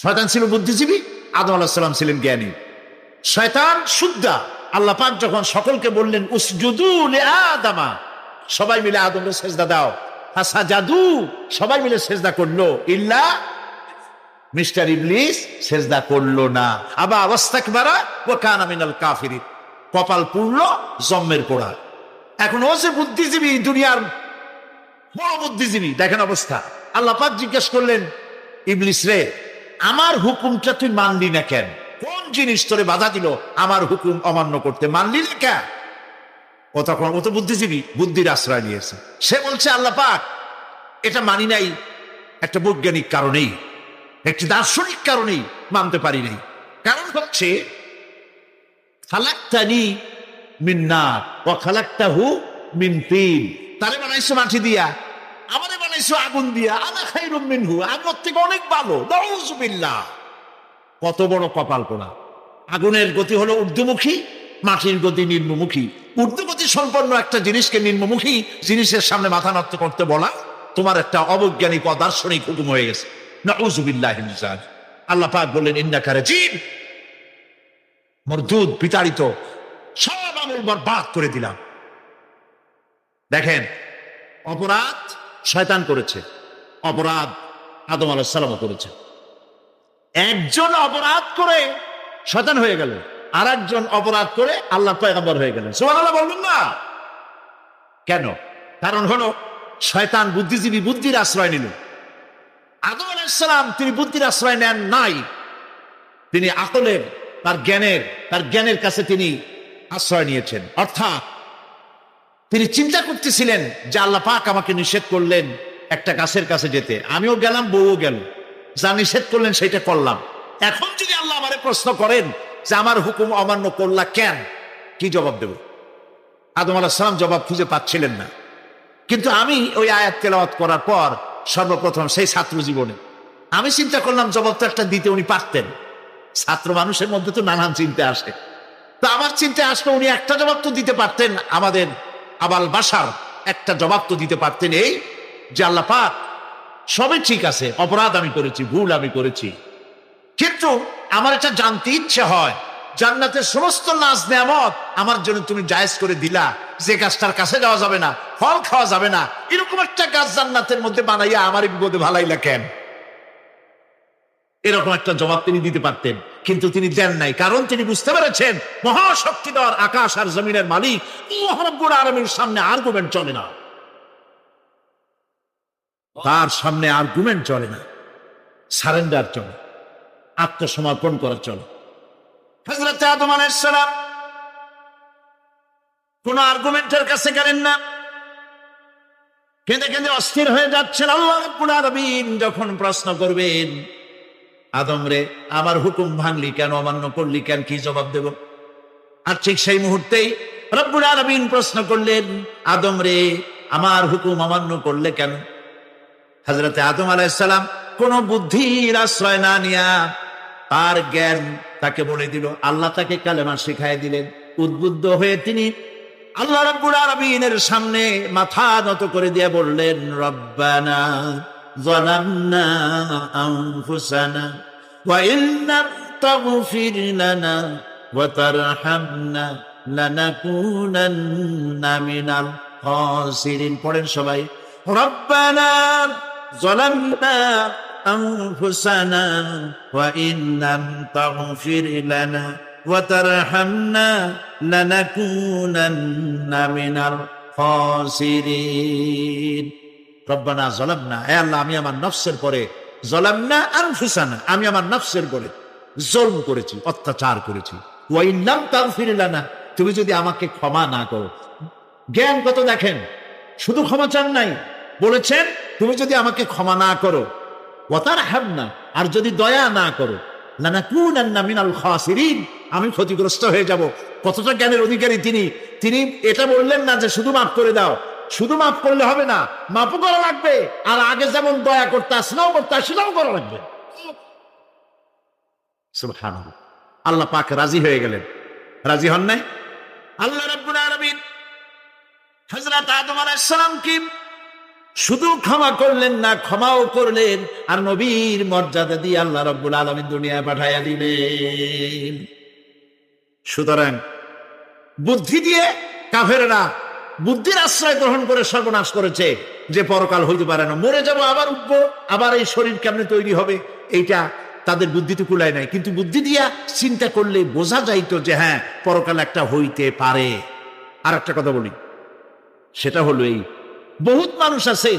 শয়তান ছিল বুদ্ধিজীবী, আদম আলাইহিস সালাম ছিলেন জ্ঞানী। শয়তান সুদ্দা। আল্লাহ পাক যখন সকলকে বললেন উসজুদু লিআদামা, সবাই মিলে আদমকে সেজদা দাও, ফাসাজাদু, সবাই মিলে সেজদা করলো, ইল্লা মিস্টার ইবলিস সেজদা করলো না। আবা ওয়াস্তাকবারা ওয়া কানা মিনাল কাফিরিন, কপাল পুড়লো জম্মের পোড়া। এখন ও যে বুদ্ধিজীবী, দুনিয়ার বড় বুদ্ধিজীবী, দেখেন অবস্থা। আল্লাহ পাক জিজ্ঞেস করলেন, ইবলিস রে, আমার হুকুমটা তুই মানলি না কেন? কোন জিনিস তোরে বাধা দিল আমার হুকুম অমান্য করতে, মানলি না কেন? ও তখন, ও তো বুদ্ধিজীবী, বুদ্ধির আশ্রয় নিয়েছে। সে বলছে, আল্লাহ পাক, এটা মানি নাই একটা বৈজ্ঞানিক কারণেই, একটি দার্শনিক কারণেই মানতে পারি নাই। কারণ হচ্ছে খালাকতানি মিন নার ওয়া খালাকতাহু মিন তিন, তারে বানাইছো মাটি দিয়া, আমারে বানাইছো আগুন দিয়া, আনা খায়রুম মিনহু, আমি ওর থেকে অনেক ভালো, নাউযুবিল্লাহ। কত বড় কপাল পোড়া। আগুনের গতি হলো ঊর্ধ্বমুখী, মাটির গতি নিম্নমুখী। ঊর্ধ্বগতি সম্পন্ন একটা জিনিসকে নিম্নমুখী জিনিসের সামনে মাথা নত করতে বলা তোমার একটা অবৈজ্ঞানিক অদার্শনিক হুকুম হয়ে গেছে। নাউযুবিল্লাহি মিন যালিক। আল্লাহ পাক বললেন, ইন্নাকা রাজিম, মরদুদ, বিতাড়িত, সব আমল বরবাদ করে দিলাম। দেখেন, অপরাধ শয়তান করেছে, অপরাধ আদম আলাইহিস সালাম করেছে। একজন অপরাধ করে শয়তান হয়ে গেল, আর একজন অপরাধ করে আল্লাহ পয়গম্বর হয়ে গেলেন। সুবহানাল্লাহ বলবেন না কেন? কারণ হলো শয়তান বুদ্ধিজীবী, বুদ্ধির আশ্রয় নিল। আদম আলাইহিস সালাম তিনি বুদ্ধির আশ্রয় নেন নাই, তিনি আকলের, তার জ্ঞানের কাছে তিনি আশ্রয় নিয়েছেন। অর্থাৎ তিনি চিন্তা করতেছিলেন যে আল্লাহ পাক আমাকে নিষেধ করলেন একটা গাছের কাছে যেতে, আমিও গেলাম, বউও গেল, যা নিষেধ করলেন সেটা করলাম। এখন যদি আল্লাহ আমারে প্রশ্ন করেন যে আমার হুকুম অমান্য করলা কেন, কি জবাব দেব? আদম আলাইহিস সালাম জবাব খুঁজে পাচ্ছিলেন না। কিন্তু আমি ওই আয়াত তেলাওয়াত করার পর সর্বপ্রথম সেই ছাত্র জীবনে আমি চিন্তা করলাম জবাব তো একটা দিতে উনি পারতেন। ছাত্র মানুষের মধ্যে তো নানান চিন্তা আসে, তো আমার চিন্তা আসলো উনি একটা জবাব তো দিতে পারতেন, আমাদের আবাল বাসার একটা জবাব তো দিতে পারতেন, এই যে আল্লাহ পাক সবই ঠিক আছে, অপরাধ আমি করেছি, ভুল আমি করেছি, কিন্তু আমার এটা জানতে ইচ্ছে হয় জান্নাতের সমস্ত নাজ নেয়ামত আমার জন্য তুমি জায়েজ করে দিলা, যে গাছটার কাছে যাওয়া যাবে না, ফল খাওয়া যাবে না, এরকম একটা গাছ জান্নাতের মধ্যে বানাইয়া আমার বিপদে ভালাইলা কেন? এরকম একটা জবাব তিনি দিতে পারতেন, কিন্তু তিনি দেন নাই। কারণ তিনি বুঝতে পেরেছেন মহাশক্তিধর আকাশ আর জমিনের মালিক আল্লাহ রাব্বুল আলামিনের সামনে আর্গুমেন্ট চলে না, তার সামনে আর্গুমেন্ট চলে না, সারেন্ডার চলে, আত্মসমর্পণ করা চলে। হযরত আদম আলাইহিস সালাম কোন আর্গুমেন্টের কাছে গেলেন না, কেঁদে কেঁদে অস্থির হয়ে যাচ্ছেন। আল্লাহ রাব্বুল আলামিন যখন প্রশ্ন করবেন, আদম রে, আমার হুকুম ভাঙলি কেন, অমান্য করলি কেন, কি জবাব দেব? আর ঠিক সেই মুহূর্তেই রব্বুল আলামিন প্রশ্ন করলেন, আদম রে, আমার হুকুম অমান্য করলে কেন? হযরত আদম আলাইহিস সালাম কোন বুদ্ধির আশ্রয় না নিয়া তার জ্ঞান তাকে বলে দিল, আল্লাহ তাকে কালেমা শিখাই দিলেন। উদ্বুদ্ধ হয়ে তিনি আল্লাহ রাব্বুল আলামিনের সামনে মাথা নত করে দিয়ে বললেন, রব্বানা যালামনা আনফুসানা ওয়া ইল্লাম তাগফির লানা ওয়া তারহামনা লানাকুনান্না মিনাল খাসিরিন। পড়েন সবাই, রব্বানা যালামনা আনফুসানা ওয়া ইল্লাম তাগফির লানা ওয়া তারহামনা লানাকুনান্না মিনাল খাসিরিন। রব্বানা যালামনা, হে আল্লাহ, আমি আমার নফসের পরে, যালামনা আনফুসানা, আমি আমার নফসের পরে জুলম করেছি, অত্যাচার করেছি। ওয়া ইন লাম তাগফির লানা, তুমি যদি আমাকে ক্ষমা না করো। জ্ঞান কত দেখেন, শুধু ক্ষমা চান নাই, বলেছেন তুমি যদি আমাকে ক্ষমা না করো, ওয়া তারহামনা, আর যদি দয়া না করো, লানাকুনান্না মিনাল খাসিরিন, আমি ক্ষতিগ্রস্ত হয়ে যাব। কতটা জ্ঞানের অধিকারী তিনি! তিনি এটা বললেন না যে শুধু মাফ করে দাও, শুধু মাফ করলে হবে না, মাফও করা লাগবে, আর আগে যেমন দয়া করতে আসলেও করতে আসলেও করা লাগবে। সুবহানাল্লাহ। আল্লাহ পাক রাজি হয়ে গেলেন, রাজি হন নাই? আল্লাহ রাব্বুল আলামিন হযরত আদম আলাইহিস সালাম কি শুধু ক্ষমা করলেন না, ক্ষমাও করলেন, আর নবীর মর্যাদা দিয়ে আল্লাহ রাব্বুল আলামিন দুনিয়ায় পাঠাইয়া দিলেন। সুতরাং বুদ্ধি দিয়ে কাফেররা বুদ্ধির আশ্রয় গ্রহণ করে সর্বনাশ করেছে, যে পরকাল হইতে পারে না, মরে যাব আবার উঠবো, আবার এই শরীর কেমনে তৈরি হবে, এইটা তাদের বুদ্ধিতে কুলায় নাই। কিন্তু বুদ্ধি দিয়া চিন্তা করলে বোঝা যাইতো যে হ্যাঁ, পরকাল একটা হইতে পারে। আর একটা কথা বলি, সেটা হলো এই, বহুত মানুষ আছে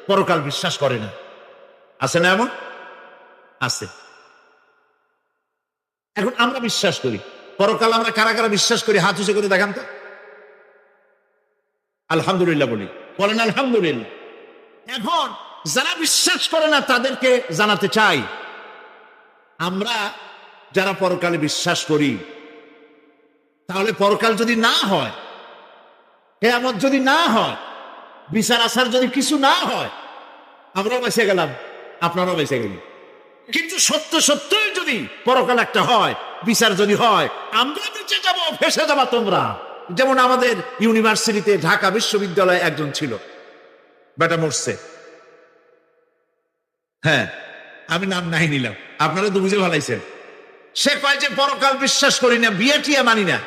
পরকাল বিশ্বাস করে না, আছে না? এমন আছে। এখন আমরা বিশ্বাস করি পরকাল, আমরা কারা কারা বিশ্বাস করি হাত উঁচু করে দেখান তো। আলহামদুলিল্লাহ বলি, বলেন আলহামদুলিল্লাহ। এখন যারা বিশ্বাস করে না তাদেরকে জানাতে চাই, আমরা যারা পরকালে বিশ্বাস করি, তাহলে পরকাল যদি না হয়, কিয়ামত যদি না হয়, বিচার আচার যদি কিছু না হয়, আমরাও বেঁচে গেলাম, আপনারাও বেঁচে গেলেন। কিন্তু সত্য সত্যই যদি পরকাল একটা হয়, বিচার যদি হয়, আমরা বেঁচে যাবো, ফেসে যাবা তোমরা। যেমন আমাদের ইউনিভার্সিটিতে ঢাকা বিশ্ববিদ্যালয়ে একজন ছিল, বেটা মরছে, হ্যাঁ আমি নাম নাই নিলাম, আপনারা তো বুঝে ভালাইছেন। সে কয় যে পরকাল বিশ্বাস করি না, বিয়ে টিয়া মানি না,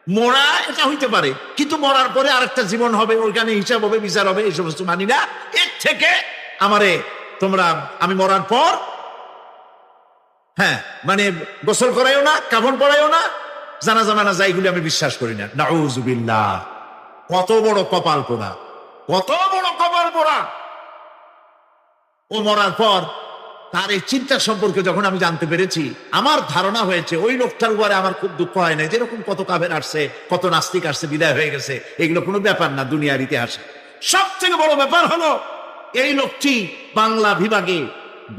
মরা এটা হইতে পারে, কিন্তু মরার পরে আরেকটা জীবন হবে, ওইখানে হিসাব হবে, বিচার হবে, এই সমস্ত মানি না। এর থেকে আমারে তোমরা, আমি মরার পর, হ্যাঁ মানে গোসল করাইও না, কাফন পরাইও না, জানাজা মানাজা এগুলি আমি বিশ্বাস করি না। নাউযুবিল্লাহ। কত বড় কপাল পোড়া, কত বড় কপাল পোড়া। ও মরার পর তার এই চিন্তা সম্পর্কে যখন আমি জানতে পেরেছি, আমার ধারণা হয়েছে ওই লোকটার উপরে আমার খুব দুঃখ হয় না। যেরকম কত কাফের আসছে, কত নাস্তিক আসছে, বিদায় হয়ে গেছে, এগুলো কোনো ব্যাপার না দুনিয়ার ইতিহাসে। সব থেকে বড় ব্যাপার হলো এই লোকটি বাংলা বিভাগে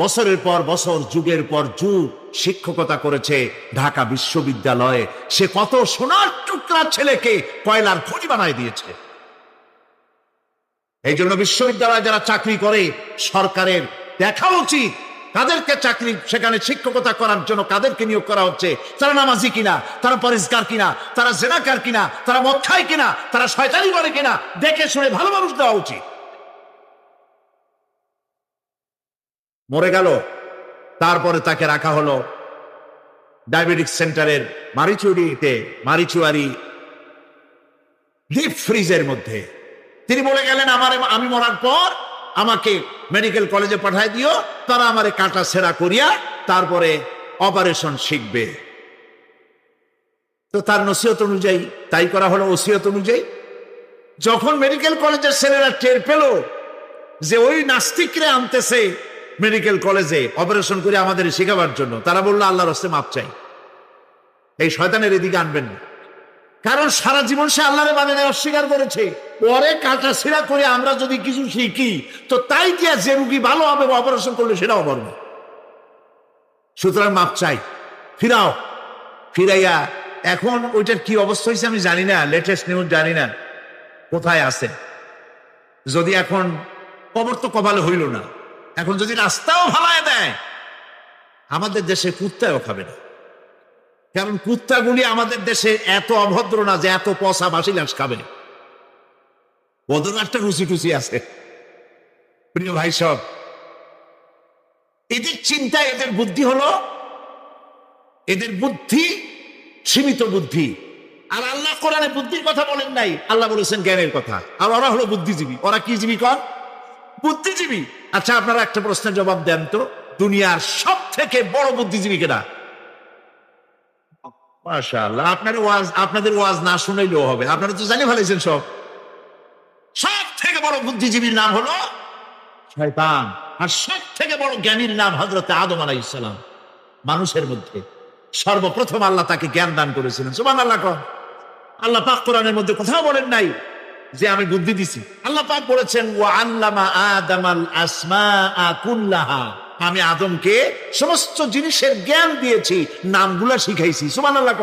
বছরের পর বছর, যুগের পর যুগ শিক্ষকতা করেছে ঢাকা বিশ্ববিদ্যালয়ে। সে কত সোনার টুকরা ছেলেকে কয়লার খনি বানায় দিয়েছে। এই জন্য বিশ্ববিদ্যালয়ে যারা চাকরি করে, সরকারের দেখা উচিত তাদেরকে চাকরি, সেখানে শিক্ষকতা করার জন্য কাদেরকে নিয়োগ করা হচ্ছে, তারা নামাজি কিনা, তারা পরিষ্কার কিনা, তারা জেনাকার কিনা, তারা মদ খায় কিনা, তারা শয়তানি করে কিনা, দেখে শুনে ভালো মানুষ দেওয়া উচিত। মরে গেল, তারপরে তাকে রাখা হলো ডায়াবেটিক সেন্টারের মারিচুয়ারি ডিপ ফ্রিজের মধ্যে। তিনি বলে গেলেন, আমি মরার পর আমাকে মেডিকেল কলেজে পাঠায় দিও, তারা আমারে কাটা ছেঁড়া করিয়া তারপরে অপারেশন শিখবে। তো তার নসিহত অনুযায়ী তাই করা হলো, ওসিয়ত অনুযায়ী। যখন মেডিকেল কলেজের ছেলেরা টের পেল যে ওই নাস্তিকরে আনতেছে মেডিকেল কলেজে অপারেশন করে আমাদের শেখাবার জন্য, তারা বললো আল্লাহর রাস্তায় মাপ চাই, এই শয়তানের এদিকে আনবেন না। কারণ সারা জীবন সে আল্লাহরে মানে অস্বীকার করেছে। পরে কাটা ছিঁড়া করে আমরা যদি কিছু শিখি, তো তাই দিয়া যে রুগী ভালো হবে অপারেশন করলে সেটাও পারবে। সুতরাং মাপ চাই, ফিরাও। ফিরাইয়া এখন ওইটার কি অবস্থা হয়েছে আমি জানি না, লেটেস্ট নিউজ জানি না কোথায় আছে। যদি এখন কবর তো কপালে হইল না, এখন যদি রাস্তাও ভালায় দেয়, আমাদের দেশে কুত্তাও খাবে না। কারণ কুত্তাগুলি আমাদের দেশে এত অভদ্র না যে এত পচা বাসি লাশ খাবে। ওদের একটা রুচি টুচি আছে। প্রিয় ভাই সব, এদের চিন্তা, এদের বুদ্ধি হলো, এদের বুদ্ধি সীমিত বুদ্ধি। আর আল্লাহ কোরআনে বুদ্ধির কথা বলেন নাই, আল্লাহ বলেছেন জ্ঞানের কথা। আর ওরা হলো বুদ্ধিজীবী। ওরা কি জীবী কর? বুদ্ধিজীবী। আচ্ছা আপনারা একটা প্রশ্নের জবাব দেন তো, দুনিয়ার সব থেকে বড় বুদ্ধিজীবী কেনা? মাশাআল্লাহ, আপনাদের ওয়াজ না শুনাইলেও হবে, আপনারা তো জানি ফেলেছেন সব। সব থেকে বড় বুদ্ধিজীবীর নাম হলো শয়তান, আর সব থেকে বড় জ্ঞানীর নাম হযরত আদম আলাইহিস সালাম। মানুষের মধ্যে সর্বপ্রথম আল্লাহ তাকে জ্ঞান দান করেছিলেন। সুবহানাল্লাহ। আল্লাহ পাক কোরআনের মধ্যে কোথাও বলেন নাই যে আমি বুদ্ধি দিছি। আল্লাহ পাক বলেছেন ওয়া আল্লামা আদামাল আসমাআ কুল্লাহা, আমি আদমকে সমস্ত জিনিসের জ্ঞান দিয়েছি, নামগুলা শিখাইছি। সুবহানাল্লাহ।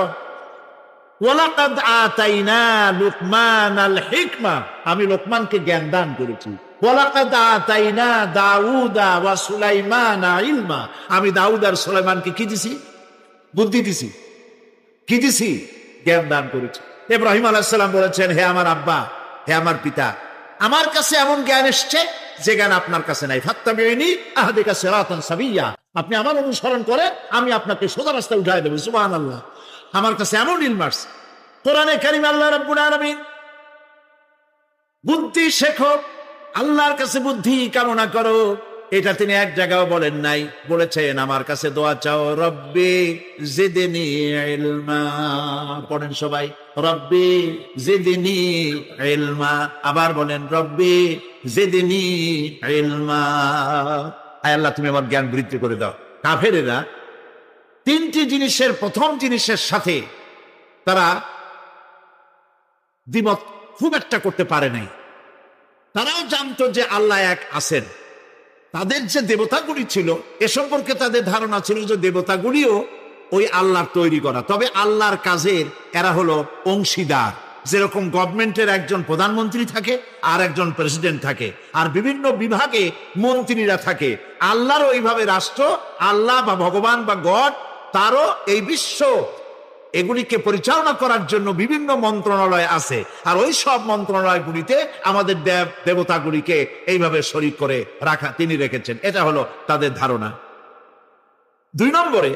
ওয়ালাকাদ আতাইনা লুকমানাল হিকমা, আমি লোকমানকে জ্ঞান দান করেছি। ওয়ালাকাদ আতাইনা দাউদা ওয়া সুলাইমানা ইলমা, আমি দাউদ আর সুলাইমানকে কি দিছি? বুদ্ধি দিছি। কি দিছি? জ্ঞান দান করেছি। ইব্রাহিম আলাইহিস সালাম বলেছেন, হে আমার আব্বা, হে আমার পিতা, আমার কাছে এমন জ্ঞান এসছে যে জ্ঞান আপনার কাছে নাই। ফাত্তাবিউনি আহদিকা সিরাতান সাবিয়্যা, আপনি আমার অনুসরণ করেন, আমি আপনাকে সোজা রাস্তায় উঠাই দেব। সুবহানাল্লাহ, আমার কাছে এমন ইলম আসছে। কোরআনে কারীম আল্লাহ রাব্বুল আলামিন বুদ্ধি শেখো, আল্লাহর কাছে বুদ্ধি কামনা করো, এটা তিনি এক জায়গাও বলেন নাই। বলেছেন আমার কাছে দোয়া চাও, রব্বি জিদনি ইলমা। পড়েন সবাই, রব্বি জিদনি ইলমা। আবার বলেন, রব্বি জিদনি ইলমা। আয় আল্লাহ, তুমি আমার জ্ঞান বৃদ্ধি করে দাও। কাফেরেরা তিনটি জিনিসের প্রথম জিনিসের সাথে তারা দ্বিমত খুব একটা করতে পারে নাই। তারাও জানতো যে আল্লাহ এক আছেন। তাদের যে দেবতাগুলি ছিল এ সম্পর্কে তাদের ধারণা ছিল যে দেবতাগুলিও ওই আল্লাহর তৈরি করা, তবে আল্লাহর কাজের এরা হলো অংশীদার। যেরকম গভর্নমেন্টের একজন প্রধানমন্ত্রী থাকে আর একজন প্রেসিডেন্ট থাকে, আর বিভিন্ন বিভাগে মন্ত্রীরা থাকে, আল্লাহর ওইভাবে রাষ্ট্র, আল্লাহ বা ভগবান বা গড, তারও এই বিশ্ব এগুলিকে পরিচালনা করার জন্য বিভিন্ন মন্ত্রণালয় আছে। আর ওই সব মন্ত্রণালয়গুলিতে আমাদের দেবতাগুলিকে এইভাবে শরীক করে রাখা তিনি রেখেছেন। এটা হলো তাদের ধারণা। 2 নম্বরে,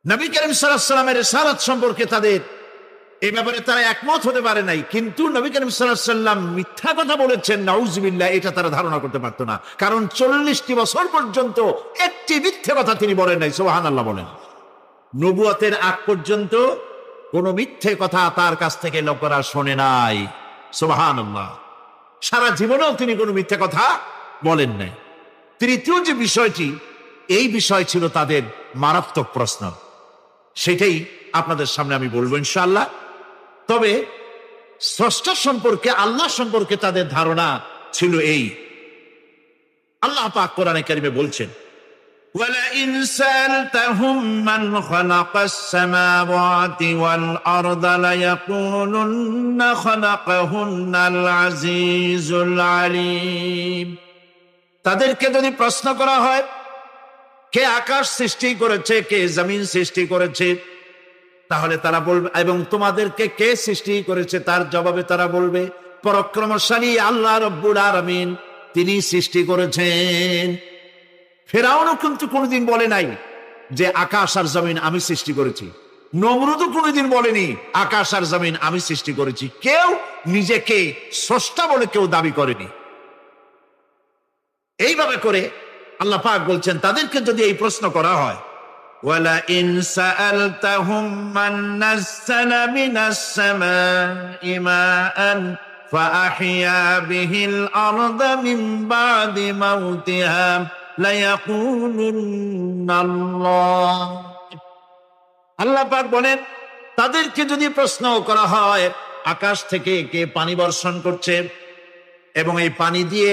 নবী করিম সাল্লাল্লাহু আলাইহি ওয়াসাল্লামের রিসালাত সম্পর্কে তাদের এই ব্যাপারে তারা একমত হতে পারে নাই। কিন্তু নবী করিম সাল্লাল্লাহু আলাইহি ওয়াসাল্লাম মিথ্যা কথা বলেছেন, নাউযুবিল্লাহ, এটা তারা ধারণা করতে পারতো না। কারণ 40টি বছর পর্যন্ত একটি মিথ্যে কথা তিনি বলেন নাই। সুবহানাল্লাহ বলেন। নবুয়তের আগ পর্যন্ত কোন মিথ্যে কথা তার কাছ থেকে লোকেরা শোনে নাই। সুবহানাল্লাহ। সারা জীবনেও তিনি কোনো মিথ্যে কথা বলেন নাই। তৃতীয় যে বিষয়টি, এই বিষয় ছিল তাদের মারাত্মক প্রশ্ন, সেটাই আপনাদের সামনে আমি বলবো ইনশাআল্লাহ। তবে স্রষ্টা সম্পর্কে, আল্লাহ সম্পর্কে তাদের ধারণা ছিল এই। আল্লাহ পাক কোরআনে কারিমে বলছেন, وَلَئِنْ سَأَلْتَهُمْ مَنْ خَلَقَ السَّمَاوَاتِ وَالْأَرْضَ لَيَقُولُنَّ خَلَقَهُنَّ الْعَزِيزُ الْعَلِيمُ। তাদেরকে যদি প্রশ্ন করা হয় কে আকাশ সৃষ্টি করেছে, কে জমিন সৃষ্টি করেছে, তাহলে তারা বলবে, এবং তোমাদেরকে কে সৃষ্টি করেছে, তার জবাবে তারা বলবে পরাক্রমশালী আল্লাহ রব্বুল আলামিন, তিনি সৃষ্টি করেছেন। ফেরাউনও কিন্তু কোনোদিন বলে নাই যে আকাশ আর জমিন আমি সৃষ্টি করেছি। নমরুদও কোনোদিন বলেনি আকাশ আর জমিন আমি সৃষ্টি করেছি। কেউ নিজেকে স্রষ্টা বলে কেউ দাবি করেনি। এইভাবে করে আল্লাহ পাক বলছেন, তাদেরকে যদি এই প্রশ্ন করা হয়, ওয়ালা ইন সাআলতাহুম মান নাযালা মিনাস সামাই মাআন ফাআহইয়া বিহিল আরদা মিন বাদি মাউতিহা লায়াকুলুন্নাল্লাহ। আল্লাহ পাক বলেন, তাদেরকে যদি প্রশ্ন করা হয় আকাশ থেকে কে পানি বর্ষণ করছে এবং এই পানি দিয়ে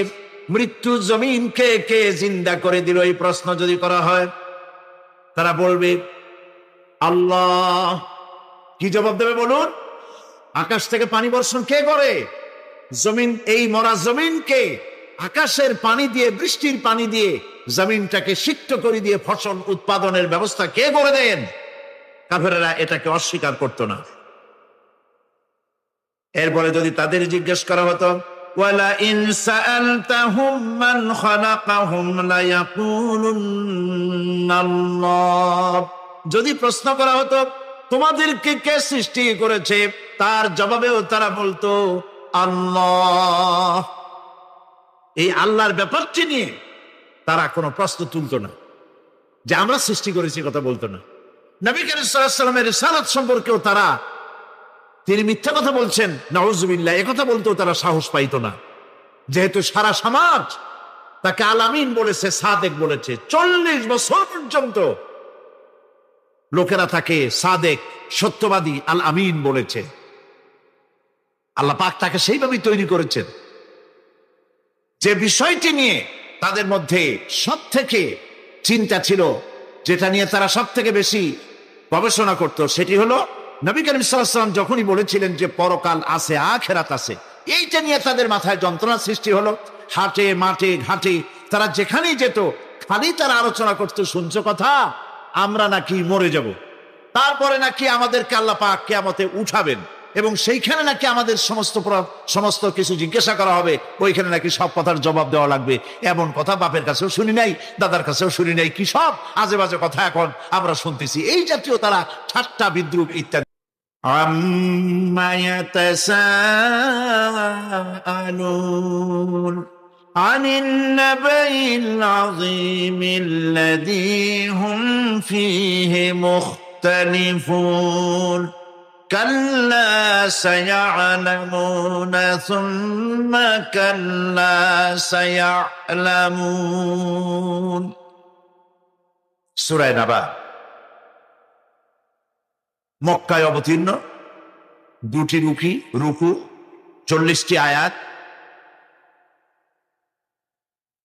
মৃত্যু জমিনকে কে জিন্দা করে দিল, এই প্রশ্ন যদি করা হয়, তারা বলবে আল্লাহ। কি জবাব দেবে বলুন? আকাশ থেকে পানি বর্ষণ কে করে? জমিন, এই মরা জমিনকে আকাশের পানি দিয়ে, বৃষ্টির পানি দিয়ে জমিনটাকে সিক্ত করে দিয়ে ফসল উৎপাদনের ব্যবস্থা কে করে দেন? কাফেরেরা এটাকে অস্বীকার করতো না। এরপরে যদি তাদের জিজ্ঞেস করা হতো, ওয়ালা ইন সাআলতাহুম মান খালাকাহুম লায়াকুলুন্নাল্লাহ, যদি প্রশ্ন করা হতো তোমাদেরকে কে সৃষ্টি করেছে, তার জবাবেও তারা বলতো আল্লাহ। এই আল্লাহর ব্যাপারটি নিয়ে তারা কোনো প্রশ্ন তুলতো না, যে আমরা সৃষ্টি করেছি কথা বলতো না। নবী করিম সাল্লাল্লাহু আলাইহি ওয়াসাল্লামের রিসালাত সম্পর্কেও তারা, তিনি মিথ্যা কথা বলছেন, নাউযুবিল্লাহ, একথা বলতেও তারা সাহস পাইতো না। যেহেতু সারা সমাজ তাকে আল আমিন বলেছে, সাদেক বলেছে, 40 বছর পর্যন্ত লোকেরা তাকে সাদেক, সত্যবাদী, আল আমিন বলেছে। আল্লাহ পাক তাকে সেইভাবেই তৈরি করেছেন। যে বিষয়টি নিয়ে তাদের মধ্যে সব থেকে চিন্তা ছিল, যেটা নিয়ে তারা সব থেকে বেশি গবেষণা করত, সেটি হলো নবী করিম সাল্লাল্লাহু আলাইহি ওয়াসাল্লাম যখনই বলেছিলেন যে পরকাল আছে, আখিরাত আছে, এইটা নিয়ে তাদের মাথায় যন্ত্রণা সৃষ্টি হলো। হাটে মাঠে ঘাটে তারা যেখানেই যেত, খালি তারা আলোচনা করত, শুনছো কথা, আমরা নাকি মরে যাব, তারপরে নাকি আমাদেরকে আল্লাহ পাক কিয়ামতে উঠাবেন, এবং সেইখানে নাকি আমাদের সমস্ত কিছু জিজ্ঞাসা করা হবে, ওইখানে নাকি সব কথার জবাব দেওয়া লাগবে। এমন কথা বাপের কাছেও শুনি নাই, দাদার কাছেও শুনি নাই, কি সব আজে বাজে কথা এখন আমরা শুনতেছি। এই জাতীয় তারা ঠাট্টা বিদ্রুপ ইত্যাদি। عَمَّ يَتَسَاءَلُونَ عَنِ النَّبَإِ الْعَظِيمِ الَّذِي هُمْ فِيهِ مُخْتَلِفُونَ كَلَّا سَيَعْلَمُونَ ثُمَّ كَلَّا سَيَعْلَمُونَ সূরা নাবা মক্কায় অবতীর্ণ, 2টি রুকু, 40টি আয়াত।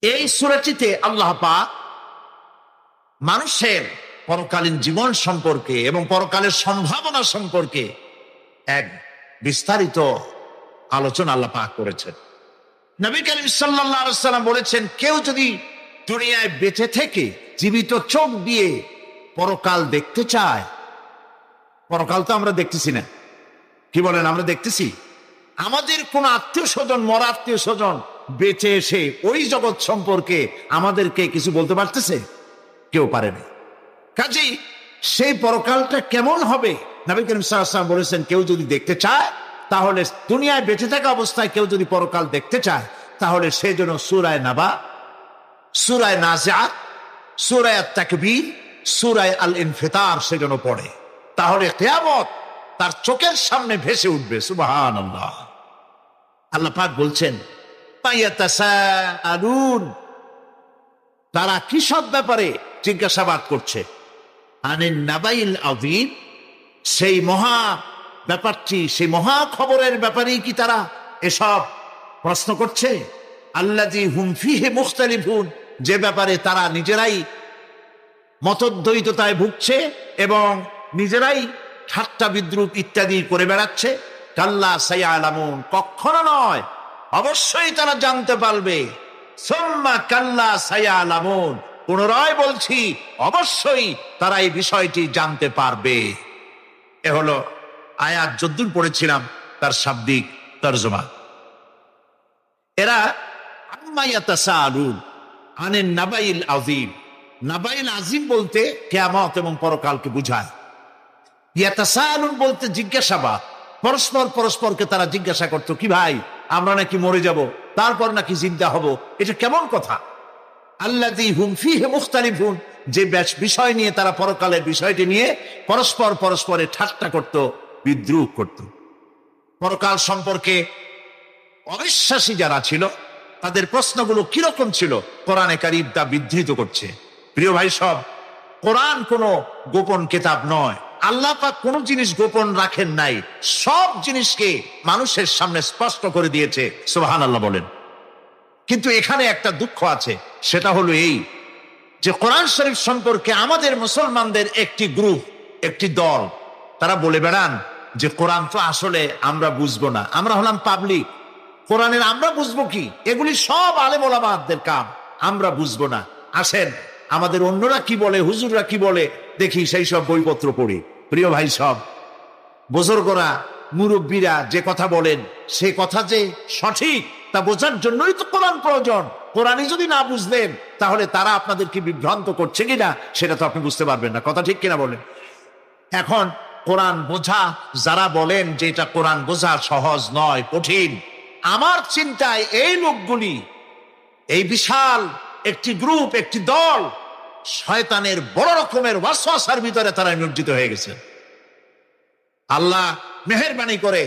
এই সূরাটিতে আল্লাহ পাক মানুষের পরকালীন জীবন সম্পর্কে এবং পরকালের সম্ভাবনা সম্পর্কে এক বিস্তারিত আলোচনা আল্লাহ পাক করেছেন। নবী করিম সাল্লাল্লাহু আলাইহি ওয়াসাল্লাম বলেছেন, কেউ যদি দুনিয়ায় বেঁচে থেকে জীবিত চোখ দিয়ে পরকাল দেখতে চায়, পরকাল তো আমরা দেখতেছি না, কি বলেন? আমরা দেখতেছি? আমাদের কোন আত্মীয় স্বজন, মরা আত্মীয় স্বজন বেঁচে এসে ওই জগৎ সম্পর্কে আমাদেরকে কিছু বলতে পারতেছে? কেউ পারে না। কাজেই সেই পরকালটা কেমন হবে, নবী করিম সাল্লাল্লাহু আলাইহি ওয়াসাল্লাম বলেছেন, কেউ যদি দেখতে চায়, তাহলে দুনিয়ায় বেঁচে থাকা অবস্থায় কেউ যদি পরকাল দেখতে চায়, তাহলে সে যেন সূরা নাবা, সূরা নাজিআত, সূরা তাকবীর, সূরা আল ইনফিতার সে যেন পড়ে। তাহলে কিয়ামত তার চোখের সামনে ভেসে উঠবে। সুবহানাল্লাহ। আল্লাহ পাক বলছেন, ইয়াতাসাআলুন, তারা কি সব ব্যাপারে জিজ্ঞাসাবাদ করছে? আনিন নাবাইল আযীম, সেই মহা ব্যাপারটি, সেই মহা খবরের ব্যাপারেই কি তারা এসব প্রশ্ন করছে? আল্লাযী হুম ফীহি মুখতালিফুন, যে ব্যাপারে তারা নিজেরাই মতদ্বৈততায় ভুগছে এবং নিজেরাই ঠাট্টা বিদ্রুপ ইত্যাদি করে বেড়াচ্ছে। কাল্লা সায়ালামুন, কখনো নয়, অবশ্যই তারা জানতে পারবে। সুম্মা কাল্লা সায়ালামুন, পুনরায় বলছি, অবশ্যই তারা এই বিষয়টি জানতে পারবে। এ হলো আয়াত যদ্দূর পড়েছিলাম তার শাব্দিক তরজমা। এরা আম্মা ইয়াতাসাআলুন আনিন নাবাইল আযীম, নাবাইল আযীম বলতে কিয়ামত এবং পরকালকে বোঝায়। ইয়াতাসাআলুন বলতে জিজ্ঞাসাবাদ, পরস্পরকে তারা জিজ্ঞাসা করতো, কি ভাই, আমরা নাকি মরে যাব, তারপর নাকি জিন্দা হব, এটা কেমন কথা? আল্লাযী হুম ফীহি মুখতালিফুন, যে বিষয় নিয়ে তারা পরকালের বিষয়টি নিয়ে পরস্পরে ঠাট্টা করত, বিদ্রুপ করত। পরকাল সম্পর্কে অবিশ্বাসী যারা ছিল, তাদের প্রশ্নগুলো কিরকম ছিল, কোরআনে কারীম তা বিধৃত করছে। প্রিয় ভাই সব, কোরআন কোনো গোপন কিতাব নয়। আল্লাহ পাক কোনো জিনিস গোপন রাখেন নাই, সব জিনিসকে মানুষের সামনে স্পষ্ট করে দিয়েছে। সুবহানাল্লাহ বলেন। কিন্তু এখানে একটা দুঃখ আছে, সেটা হলো এই যে কোরআন শরীফ সম্পর্কে আমাদের মুসলমানদের একটি গ্রুপ, একটি দল, তারা বলে বেড়ান যে কোরআন তো আসলে আমরা বুঝবো না, আমরা হলাম পাবলিক, কোরআনের আমরা বুঝবো কি? এগুলি সব আলেম ওলামাদের কাম, আমরা বুঝবো না। আসেন আমাদের অন্যরা কি বলে, হুজুররা কি বলে দেখি, সেই সব বইপত্র পড়ি। প্রিয় ভাই সব, বুজুর্গরা, মুরব্বীরা যে কথা বলেন, সে কথা যে সঠিক তা বোঝার জন্যই তো কোরআন প্রয়োজন। কোরআনই যদি না বুঝলেন, তাহলে তারা আপনাদেরকে বিভ্রান্ত করছে কিনা সেটা তো আপনি বুঝতে পারবেন না। কথা ঠিক কিনা বলেন? এখন কোরআন বোঝা যারা বলেন যে এটা কোরআন বোঝা সহজ নয়, কঠিন, আমার চিন্তায় এই লোকগুলি, এই বিশাল একটি গ্রুপ, একটি দল, শয়তানের বড় রকমের ওয়াসওয়াসার ভিতরে তারা নিমজ্জিত হয়ে গেছে। আল্লাহ মেহেরবানি করে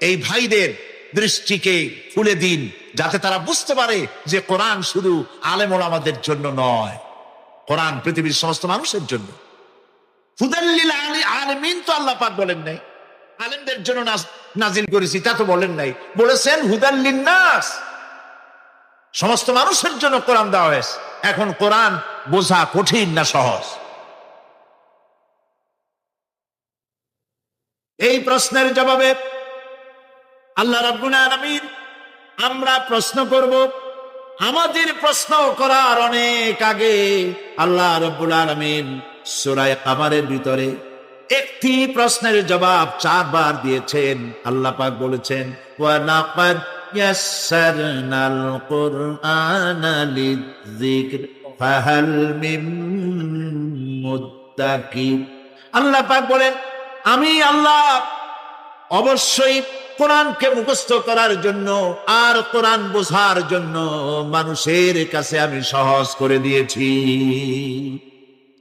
এই ভাইদের দৃষ্টিকে খুলে দিন, যাতে তারা বুঝতে পারে যে কোরআন শুধু আলেম ওলামাদের জন্য নয়, কোরআন পৃথিবীর সমস্ত মানুষের জন্য। হুদাল লিল আলামিন তো আল্লাহ পাক বলেন নাই আলেমদের জন্য নাজিল করেছি, তা তো বলেন নাই। বলেছেন হুদাল লিন্নাস, সমস্ত মানুষের জন্য কোরআন দেওয়া হয়েছে। এখন কোরআন বোঝা কঠিন না সহজ? এই প্রশ্নের জবাবে আল্লাহ রাব্বুল আলামিন, আমরা প্রশ্ন করব। আমাদের প্রশ্ন করার অনেক আগে আল্লাহ রাব্বুল আলামিন সূরা কামারের ভিতরে একটি প্রশ্নের জবাব 4 বার দিয়েছেন। আল্লাহ পাক বলেছেন ওয়ালাকাদ ইয়াসসারনাল কুরআনা লিযিকর ফাহাল মিন মুদ্দাকির। আল্লাহ পাক বলেন আমি আল্লাহ অবশ্যই কোরআনকে মুখস্থ করার জন্য আর কোরআন বোঝার জন্য মানুষের কাছে আমি সহজ করে দিয়েছি।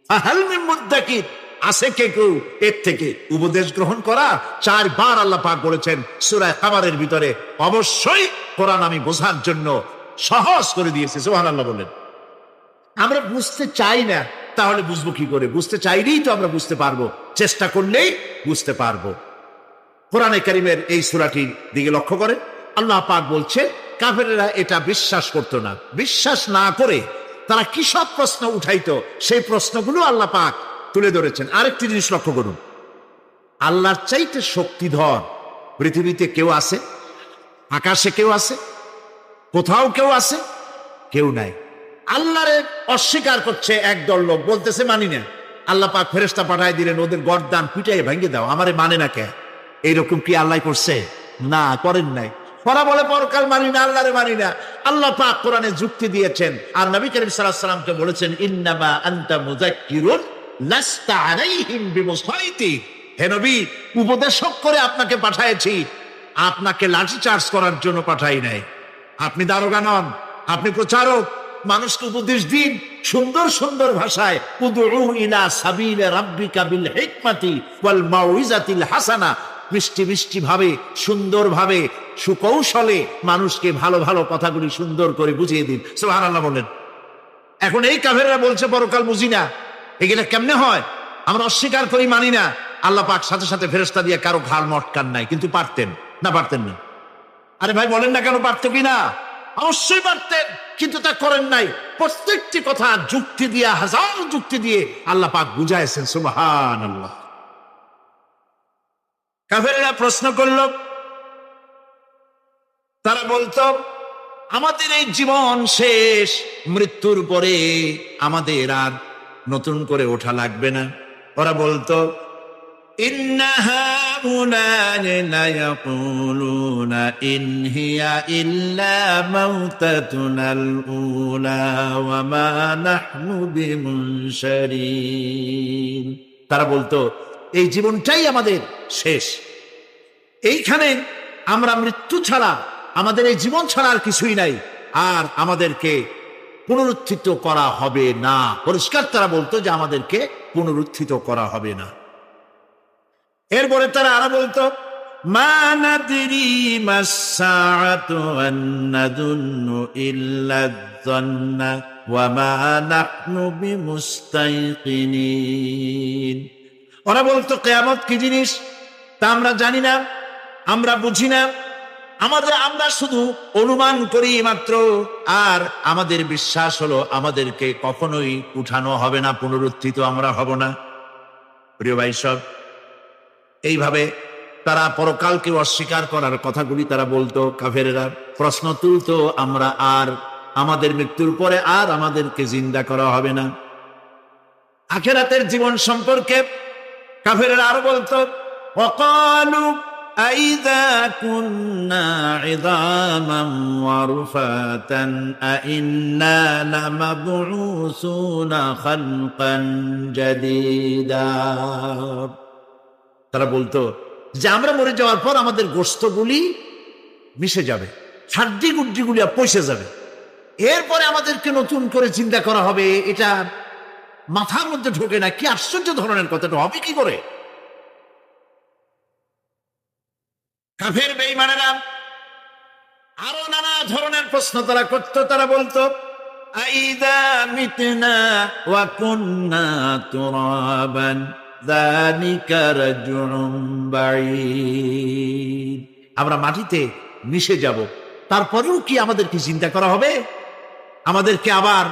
ফাহাল মিন মুদ্দাকির, আছে কে কেউ এর থেকে উপদেশ গ্রহণ করা? 4 বার আল্লাহ পাক বলেছেন সূরা কামারের ভিতরে, অবশ্যই কোরআন আমি বোঝার জন্য সহজ করে দিয়েছি। সুবহানাল্লাহ বলেন। আমরা বুঝতে চাই না, তাহলে বুঝবো কি করে? বুঝতে চাইলেই তো আমরা বুঝতে পারবো, চেষ্টা করলেই বুঝতে পারবো। কোরআনে কারীমের এই সূরাটির দিকে লক্ষ্য করে আল্লাহ পাক বলছে কাফেরেরা এটা বিশ্বাস করতো না। বিশ্বাস না করে তারা কি সব প্রশ্ন উঠাইতো, সেই প্রশ্নগুলো আল্লাহ পাক তুলে ধরেছেন। আরেকটি জিনিস লক্ষ্য করুন, আল্লাহর চাইতে শক্তিধর পৃথিবীতে কেউ আছে? আকাশে কেউ আছে? কোথাও কেউ আছে? কেউ নাই। আল্লাহরে অস্বীকার করছে একদল লোক, বলতেছে মানি না। আল্লাহ পাক ফেরেশতা পাঠায় দিলেন, ওদের গর্দান পিটাই ভেঙে দাও, আমারে মানে না কে? এইরকম কি আল্লাহ করছে? না, করেন নাই। ওরা বলে পরকাল মানি না, আল্লাহরে মানি না। আল্লাহ পাক কোরআনে যুক্তি দিয়েছেন আর নবী করিম সাল্লাল্লাহু আলাইহি ওয়াসাল্লামকে বলেছেন ইন্নামা আনতা মুযাক্কিরুন লাস্তা আলাইহিম বিমুসাইতির। হে নবী, উপদেশক করে আপনাকে পাঠাইছি, আপনাকে লাঠি চার্জ করার জন্য পাঠাই নাই। আপনি দারোগা নন, আপনি প্রচারক। মানুষকে উপদেশ দিন সুন্দর সুন্দর ভাষায়, উদউ ইলা সাবিলি রাব্বিকা বিল হিকমাতি ওয়াল মাউইজাতিল হাসানা। মিষ্টি মিষ্টি ভাবে, সুন্দর ভাবে, সুকৌশলে মানুষকে ভালো ভালো কথাগুলি সুন্দর করে বুঝিয়ে দিন। সুবহানাল্লাহ বলেন। এখন এই কাফেররা বলছে পরকাল বুঝি না, এগুলা কেমনে হয়? আমরা অস্বীকার করি, মানি না। আল্লাহ পাক সাথে সাথে ফেরেশতা দিয়ে কারো ঘাড় মটকান নাই, কিন্তু পারতেন না? পারতেন না? আরে ভাই বলেন না কেন, পারতো কি না? অবশ্যই পারতেন, কিন্তু তা করেন নাই। প্রত্যেকটি কথা যুক্তি দিয়ে, হাজার যুক্তি দিয়ে আল্লাহ পাক বুঝাইছেন। সুবহানাল্লাহ। কাফেররা প্রশ্ন করল, তারা বলতো আমাদের এই জীবন শেষ, মৃত্যুর পরে আমাদের আর নতুন করে ওঠা লাগবে না। ওরা বলতো ইন্না হাউলানি লায়াকুলুনা ইন হিয়া ইল্লা মাউতাতুনাল উলা ওয়া মা নাহনু বিমুনশারিন। তারা বলতো এই জীবনটাই আমাদের শেষ, এইখানে আমরা মৃত্যু ছাড়া, আমাদের এই জীবন ছাড়া আর কিছুই নাই, আর আমাদেরকে পুনরুত্থিত করা হবে না। পরিষ্কার তারা বলতো যে আমাদেরকে পুনরুত্থিত করা হবে না। এরপরে তারা আরো বলতো মা নাদরি মাস-সাআতু ওয়ান নাযুন্নু ইল্লা যান্না ওয়া মা নাহনু বিমুস্তাইকিনিন। ওরা বলতো কিয়ামত কি জিনিস তা আমরা জানি না, আমরা বুঝি না, আমরা শুধু অনুমান করি মাত্র, আর আমাদের বিশ্বাস হলো আমাদেরকে কখনোই উঠানো হবে না, পুনরুত্থিত আমরা হব না। প্রিয় ভাই সব, এইভাবে তারা পরকালকে অস্বীকার করার কথাগুলি তারা বলতো। কাফেরেরা প্রশ্ন তুলতো আমরা আর আমাদের মৃত্যুর পরে আর আমাদেরকে জিন্দা করা হবে না। আখিরাতের জীবন সম্পর্কে কাফেরেরা আরো বলতো ওয়াকালু আইযা কুন্না ইযামান ওয়া রুফাতান আইন্না লামাবউসুনা খালকান জাদীদা। তারা বলতো যে আমরা মরে যাওয়ার পর আমাদের গোশতগুলি মিশে যাবে, হাড্ডি গুড্ডিগুলি পচে যাবে, এরপরে আমাদেরকে নতুন করে চিন্তা করা হবে। এটা মাথার মধ্যে ঢোকে না, কি আশ্চর্য ধরনের কথাটা হবে কি করে? কাফের বেঈমানেরা আরো নানা ধরনের প্রশ্ন তারা করতো। তারা বলতো আইযা মিতনা ওয়া কুন্না তুরাবান যালিকা রাজউন বাঈদ। আমরা মাটিতে মিশে যাব, তারপরেও কি আমাদেরকে চিন্তা করা হবে? আমাদেরকে আবার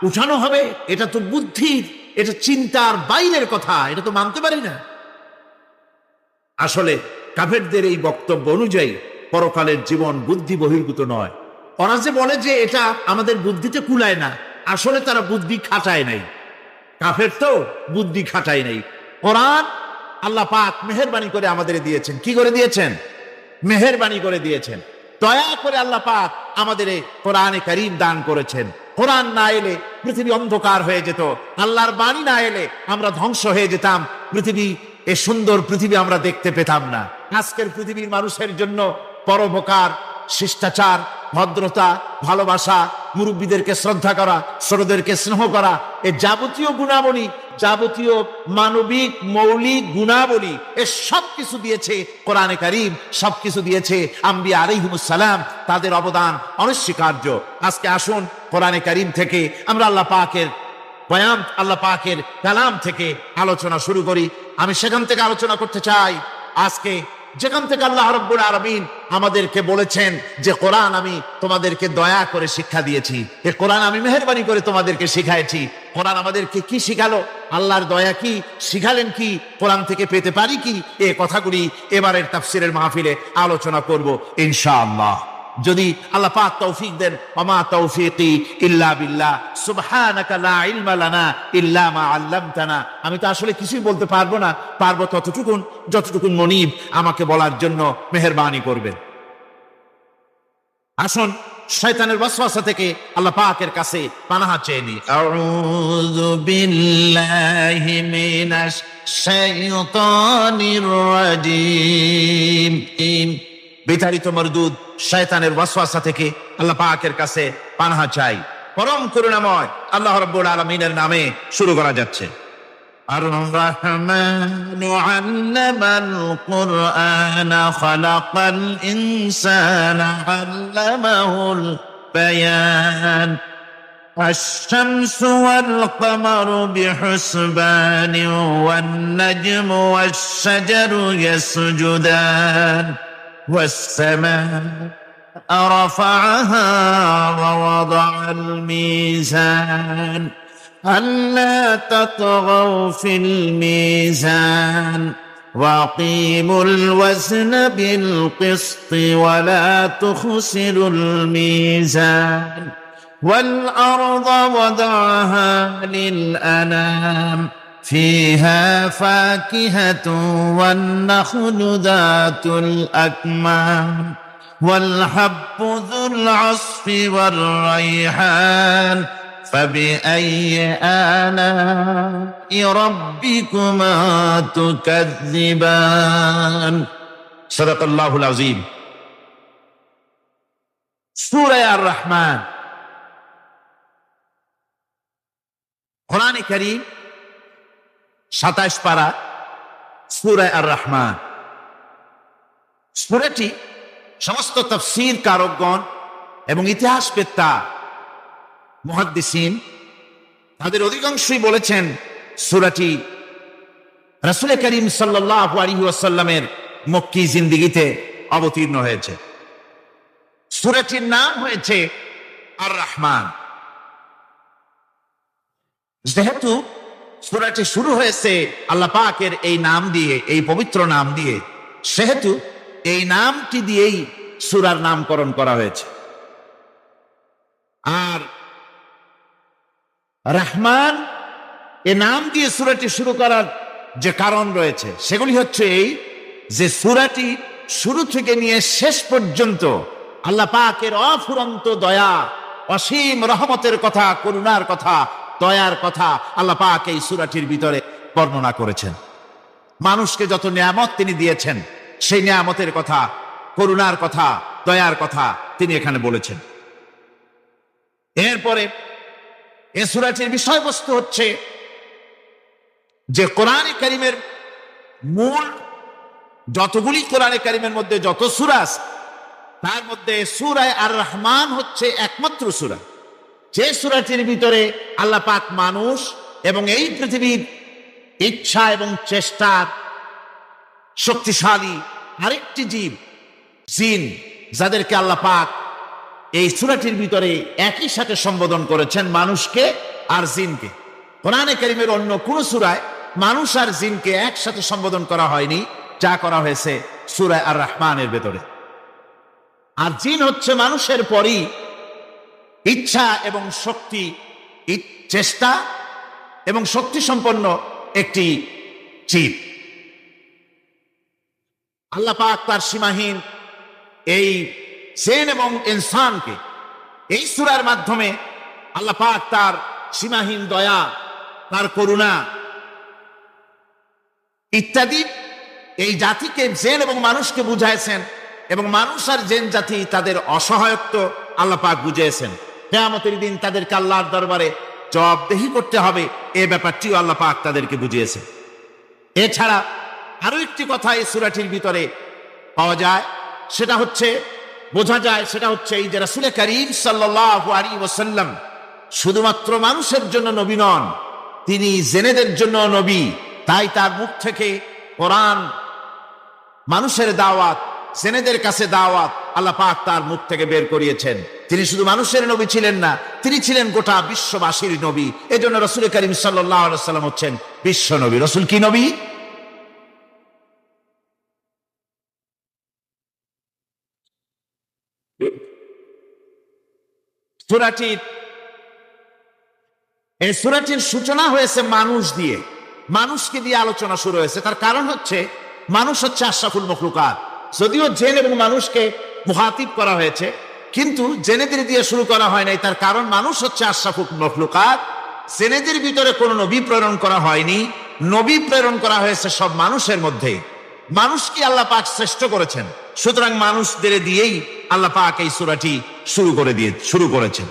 উঠানো হবে? এটা তো বুদ্ধির, এটা চিন্তার বাইরের কথা, এটা তো মানতে পারি না। আসলে কাফেরদের এই বক্তব্য অনুযায়ী পরকালের জীবন বুদ্ধি বহির্ভূত নয়। ওরা যে বলে যে এটা আমাদের বুদ্ধিতে কুলায় না, আসলে তারা বুদ্ধি খাটায় নাই। কাফের তো বুদ্ধি খাটায় নাই। কোরআন আল্লাহ পাক মেহেরবানি করে আমাদের দিয়েছেন। কি করে দিয়েছেন? মেহেরবানি করে দিয়েছেন। দয়া করে আল্লাহ পাক আমাদের কোরআনে কারীম দান করেছেন। কোরআন না এলে পৃথিবী অন্ধকার হয়ে যেত, আল্লাহর বাণী না এলে আমরা ধ্বংস হয়ে যেতাম, পৃথিবী, এ সুন্দর পৃথিবী আমরা দেখতে পেতাম না। আজকের পৃথিবীর মানুষের জন্য পরোপকার, শিষ্টাচার, ভদ্রতা, ভালোবাসা, মুরব্বীদেরকে শ্রদ্ধা করা, ছোটদেরকে স্নেহ করা, এ যাবতীয় গুণাবলী, যাবতীয় মানবিক মৌলিক গুণাবলী, এ সব কিছু দিয়েছে কোরআনে কারীম, সবকিছু দিয়েছে আম্বিয়া আলাইহিমুস সালাম। তাদের অবদান অনস্বীকার্য। আজকে আসুন কোরআনে কারীম থেকে আমরা আল্লাহ পাকের বয়ান, আল্লাহ পাকের কালাম থেকে আলোচনা শুরু করি। আমি সেখান থেকে আলোচনা করতে চাই। আজকে যেখান থেকে আল্লাহ রাব্বুল আলামিন আমাদেরকে বলেছেন যে কোরআন আমি তোমাদেরকে দয়া করে শিক্ষা দিয়েছি, এ কোরআন আমি মেহেরবানি করে তোমাদেরকে শিখাইছি। কোরআন আমাদেরকে কি শিখালো, আল্লাহর দয়া কি শিখালেন, কি কোরআন থেকে পেতে পারি কি, এ কথাগুলি এবারের তাফসীরের মাহফিলে আলোচনা করব ইনশাআল্লাহ, যদি আল্লাহ পাক তৌফিক দেন। ওমা তৌফিকি ইল্লা বিল্লাহ, সুবহানাকা লা ইলমা লানা ইল্লা মা আল্লামতানা। আমি তো আসলে কিছুই বলতে পারবো না, পারবো ততটুকুন যতটুকুন মনিব আমাকে বলার জন্য মেহেরবানি করবেন। আসুন শয়তানের ওয়াসওয়াসা থেকে আল্লাহ পাকের কাছে পানাহ চেয়ে নিই। আউযু বিল্লাহি মিনাশ শাইতানির রাজীম। বিতাড়িত মরদুদ শয়তানের ওয়াসওয়াসা থেকে আল্লাহ পাকের কাছে পানাহ চাই। পরম করুণাময় আল্লাহ রাব্বুল আলামিনের নামে শুরু করা যাচ্ছে। আর-রাহমানু আল্লামাল কুরআনা খালাকাল ইনসানা আল্লামাহুল বায়ান। الشمس والقمر بحسبان والنجم والشجر يسجدان والسماء رفعها ووضع الميزان ألا تطغوا في الميزان وأقيموا الوزن بالقسط ولا تخسروا الميزان والأرض وضعها للأنام فيها فاكهة والنخل ذات الأكمام والحب ذو العصف والريحان فبأي آلاء ربكما تكذبان صدق الله العظيم। সূরা আর-রহমান, কোরআনে কারীম 27 পারা, সূরা আর-রহমান। সূরাটি সমস্ত তাফসীর কারকগণ এবং ইতিহাসবেত্তা মুহাদ্দিসিন তাদের অধিকাংশই বলেছেন সূরাটি রাসূল করিম সাল্লাল্লাহু আলাইহি ওয়াসাল্লামের মক্কি জিন্দেগিতে অবতীর্ণ হয়েছে। সূরাটির নাম হয়েছে আর-রহমান। যেহেতু সূরাটি শুরু হয়েছে আল্লাহ পাকের এই নাম দিয়ে, এই পবিত্র নাম দিয়ে, সেহেতু এই নামটি দিয়েই সূরার নামকরণ করা হয়েছে। আর রহমান এ নাম দিয়ে সূরাটি শুরু করার যে কারণ রয়েছে সেগুলি হচ্ছে এই যে সূরাটি শুরু থেকে নিয়ে শেষ পর্যন্ত আল্লাহ পাকের অফুরন্ত দয়া, অসীম রহমতের কথা, করুণার কথা, দয়ার কথা আল্লাহ পাক এই সূরাটির ভিতরে বর্ণনা করেছেন। মানুষকে যত নিয়ামত তিনি দিয়েছেন সেই নিয়ামতের কথা, করুণার কথা, দয়ার কথা তিনি এখানে বলেছেন। এরপরে এ সূরাটির বিষয়বস্তু হচ্ছে যে কোরআনে কারীমের মূল যতগুলি কোরআনে কারীমের মধ্যে যত সূরা আছে তার মধ্যে সূরা আর-রহমান হচ্ছে একমাত্র সূরা যে সূরাটির ভিতরে আল্লাহ পাক মানুষ এবং এই পৃথিবীর ইচ্ছা এবং চেষ্টার শক্তিশালী আরেকটি জীব জিন, যাদেরকে আল্লাহ পাক এই সূরাটির ভিতরে একই সাথে সম্বোধন করেছেন, মানুষকে আর জিনকে। কোরআনে কারীমের অন্য কোন সূরায় মানুষ আর জিনকে একসাথে সম্বোধন করা হয়নি, যা করা হয়েছে সূরা আর-রহমানের ভেতরে। আর জিন হচ্ছে মানুষের পরই ইচ্ছা এবং শক্তি, চেষ্টা এবং শক্তি সম্পন্ন একটি জীব। আল্লাহ পাক তার সীমাহীন এই জিন এবং ইনসানকে এই সূরার মাধ্যমে আল্লাহ পাক তার সীমাহীন দয়া, তার করুণা ইত্যাদি এই জাতিকে, জিন এবং মানুষকে বুঝাইছেন, এবং মানুষ আর জিন জাতি তাদের অসহায়ত্ব আল্লাহ পাক বুঝিয়েছেন। কিয়ামতের দিন তাদেরকে আল্লাহর দরবারে জবাবদেহি করতে হবে, এই ব্যাপারটিও আল্লাহ পাক তাদেরকে বুঝিয়েছেন। এছাড়া আরো একটি কথা এই সূরাটির ভিতরে পাওয়া যায়, সেটা হচ্ছে বোঝা যায়, সেটা হচ্ছে এই যে রাসূল করিম সাল্লাল্লাহু আলাইহি ওয়াসাল্লাম শুধুমাত্র মানুষের জন্য নবী নন, তিনি জিনেদের জন্য নবী। তাই তার মুখ থেকে কোরআন, মানুষের দাওয়াত, জিনেদের কাছে দাওয়াত আল্লাহ পাক তার মুখ থেকে বের করিয়েছেন। তিনি শুধু মানুষের নবী ছিলেন না, তিনি ছিলেন গোটা বিশ্ববাসীর নবী। এজন্য রাসূল করিম সাল্লাল্লাহু আলাইহি ওয়াসাল্লাম হচ্ছেন বিশ্ব নবী। রাসূল কি নবী? এই সূরাটির সূচনা হয়েছে মানুষ দিয়ে, মানুষকে দিয়ে আলোচনা শুরু হয়েছে। তার কারণ হচ্ছে মানুষ হচ্ছে আশরাফুল মখলুকাত। যদিও জিন এবং মানুষকে মুখাতিব করা হয়েছে, কিন্তু জেনেদের দিয়ে শুরু করা হয় নাই। তার কারণ মানুষ হচ্ছে আশরাফুল মখলুকাত। জেনেদের ভিতরে কোনো নবী প্রেরণ করা হয়নি, নবী প্রেরণ করা হয়েছে সব মানুষের মধ্যে। মানুষকে আল্লাহ পাক শ্রেষ্ঠ করেছেন, সুতরাং মানুষদের দিয়েই আল্লাহ পাক এই সূরাটি শুরু করেছেন।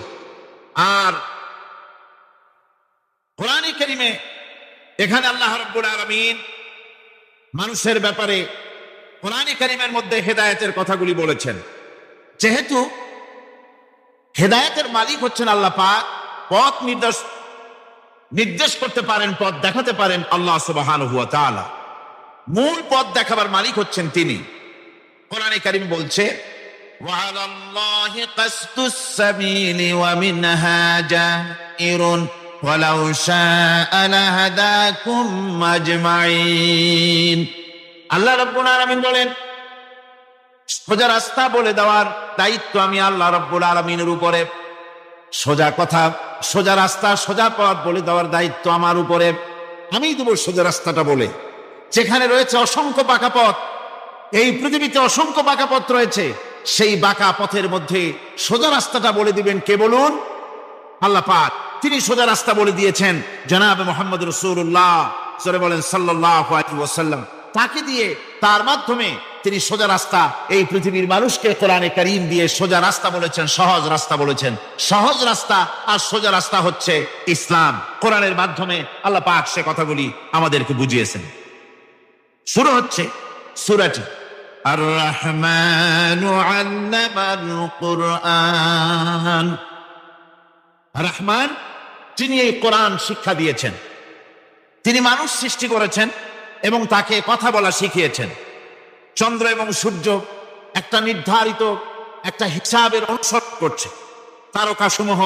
আর কোরআনে কারীমে এখানে আল্লাহ রাব্বুল আলামিন মানুষের ব্যাপারে কোরআনে কারীমের মধ্যে হেদায়েতের কথাগুলি বলেছেন। যেহেতু হেদায়েতের মালিক হচ্ছেন আল্লাহ পাক, পথ নির্দেশ করতে পারেন, পথ দেখাতে পারেন আল্লাহ সুবহানাহু ওয়া তাআলা। মূল পথ দেখাবার মালিক হচ্ছেন তিনি। কোরআনে কারীম বলছে, ওয়া আলাল্লাহি কাসদুস সাবিলি ওয়া মিনহা জাইরুন ওয়ালাউ শাআ লাহাদাকুম আজমাইন। আল্লাহ রাব্বুল আলামিন বলেন, সোজা রাস্তা বলে দেওয়ার দায়িত্ব আমি আল্লাহ রাব্বুল আলামিনের উপরে। সোজা কথা, সোজা রাস্তা, সোজা পথ বলে দেওয়ার দায়িত্ব আমার উপরে। আমি দেব সোজা রাস্তাটা বলে। যেখানে রয়েছে অসংখ্য বাঁকা পথ, এই পৃথিবীতে অসংখ্য বাঁকা পথ রয়েছে, সেই বাঁকা পথের মধ্যে সোজা রাস্তাটা বলে দিবেন কে বলুন? আল্লাহ পাক। তিনি সোজা রাস্তা বলে দিয়েছেন জনাবে মুহাম্মদ রাসূলুল্লাহ বলেন সাল্লাল্লাহু আলাইহি ওয়াসাল্লাম। তাকে দিয়ে, তার মাধ্যমে তিনি সোজা রাস্তা এই পৃথিবীর মানুষকে কোরআনে কারীম দিয়ে সোজা রাস্তা বলেছেন, সহজ রাস্তা বলেছেন। সহজ রাস্তা আর সোজা রাস্তা হচ্ছে ইসলাম। কোরআনের মাধ্যমে আল্লাহ পাক সে কথাগুলি আমাদেরকে বুঝিয়েছেন। শুরু হচ্ছে সূরাটি আর রহমানু আল্লামাল কুরআন। রহমান, যিনি এই কোরআন শিক্ষা দিয়েছেন। তিনি মানুষ সৃষ্টি করেছেন এবং তাকে কথা বলা শিখিয়েছেন। চন্দ্র এবং সূর্য একটা নির্ধারিত একটা হিসাবের অনুসরণ করছে। তারকাসমূহ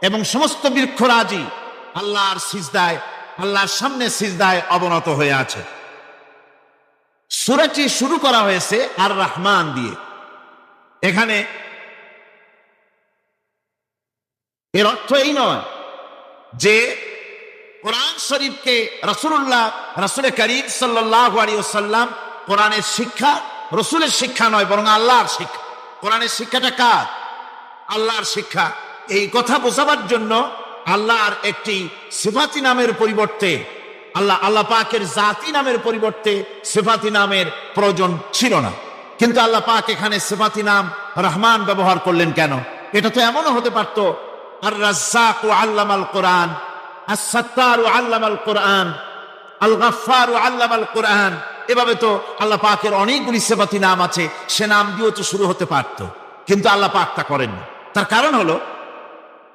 এবং সমস্ত বৃক্ষরাজি আল্লাহর সিজদায়, আল্লাহর সামনে সিজদায় অবনত হয়ে আছে। সূরাটি শুরু করা হয়েছে আর রহমান দিয়ে। এখানে এর অর্থ এই নয় যে কোরআন শরীফকে রাসূল করিম সাল্লাল্লাহু আলাইহি ওয়াসাল্লাম কোরআনের শিক্ষা রাসূলের শিক্ষা নয়, বরং আল্লাহর শিক্ষা। কোরআনের শিক্ষাটা কার? আল্লাহর শিক্ষা। এই কথা বোঝাবার জন্য আল্লাহর একটি সিফাতি নামের পরিবর্তে, আল্লাহ পাকের জাতি নামের পরিবর্তে সিফাতি নামের প্রয়োজন ছিল না। কিন্তু আল্লাহ পাক এখানে সিফাতি নাম রহমান ব্যবহার করলেন কেন? এটা তো এমনও হতে পারত আর রাজ্জাক আল্লামাল কোরআন, আস-সাত্তার আল্লামাল কোরআন, আল গাফফার আল্লামাল কোরআন। এভাবে তো আল্লাহ পাকের অনেকগুলি সিফাতি নাম আছে, সে নাম দিয়েও তো শুরু হতে পারত, কিন্তু আল্লাহ পাক তা করেননি। তার কারণ হলো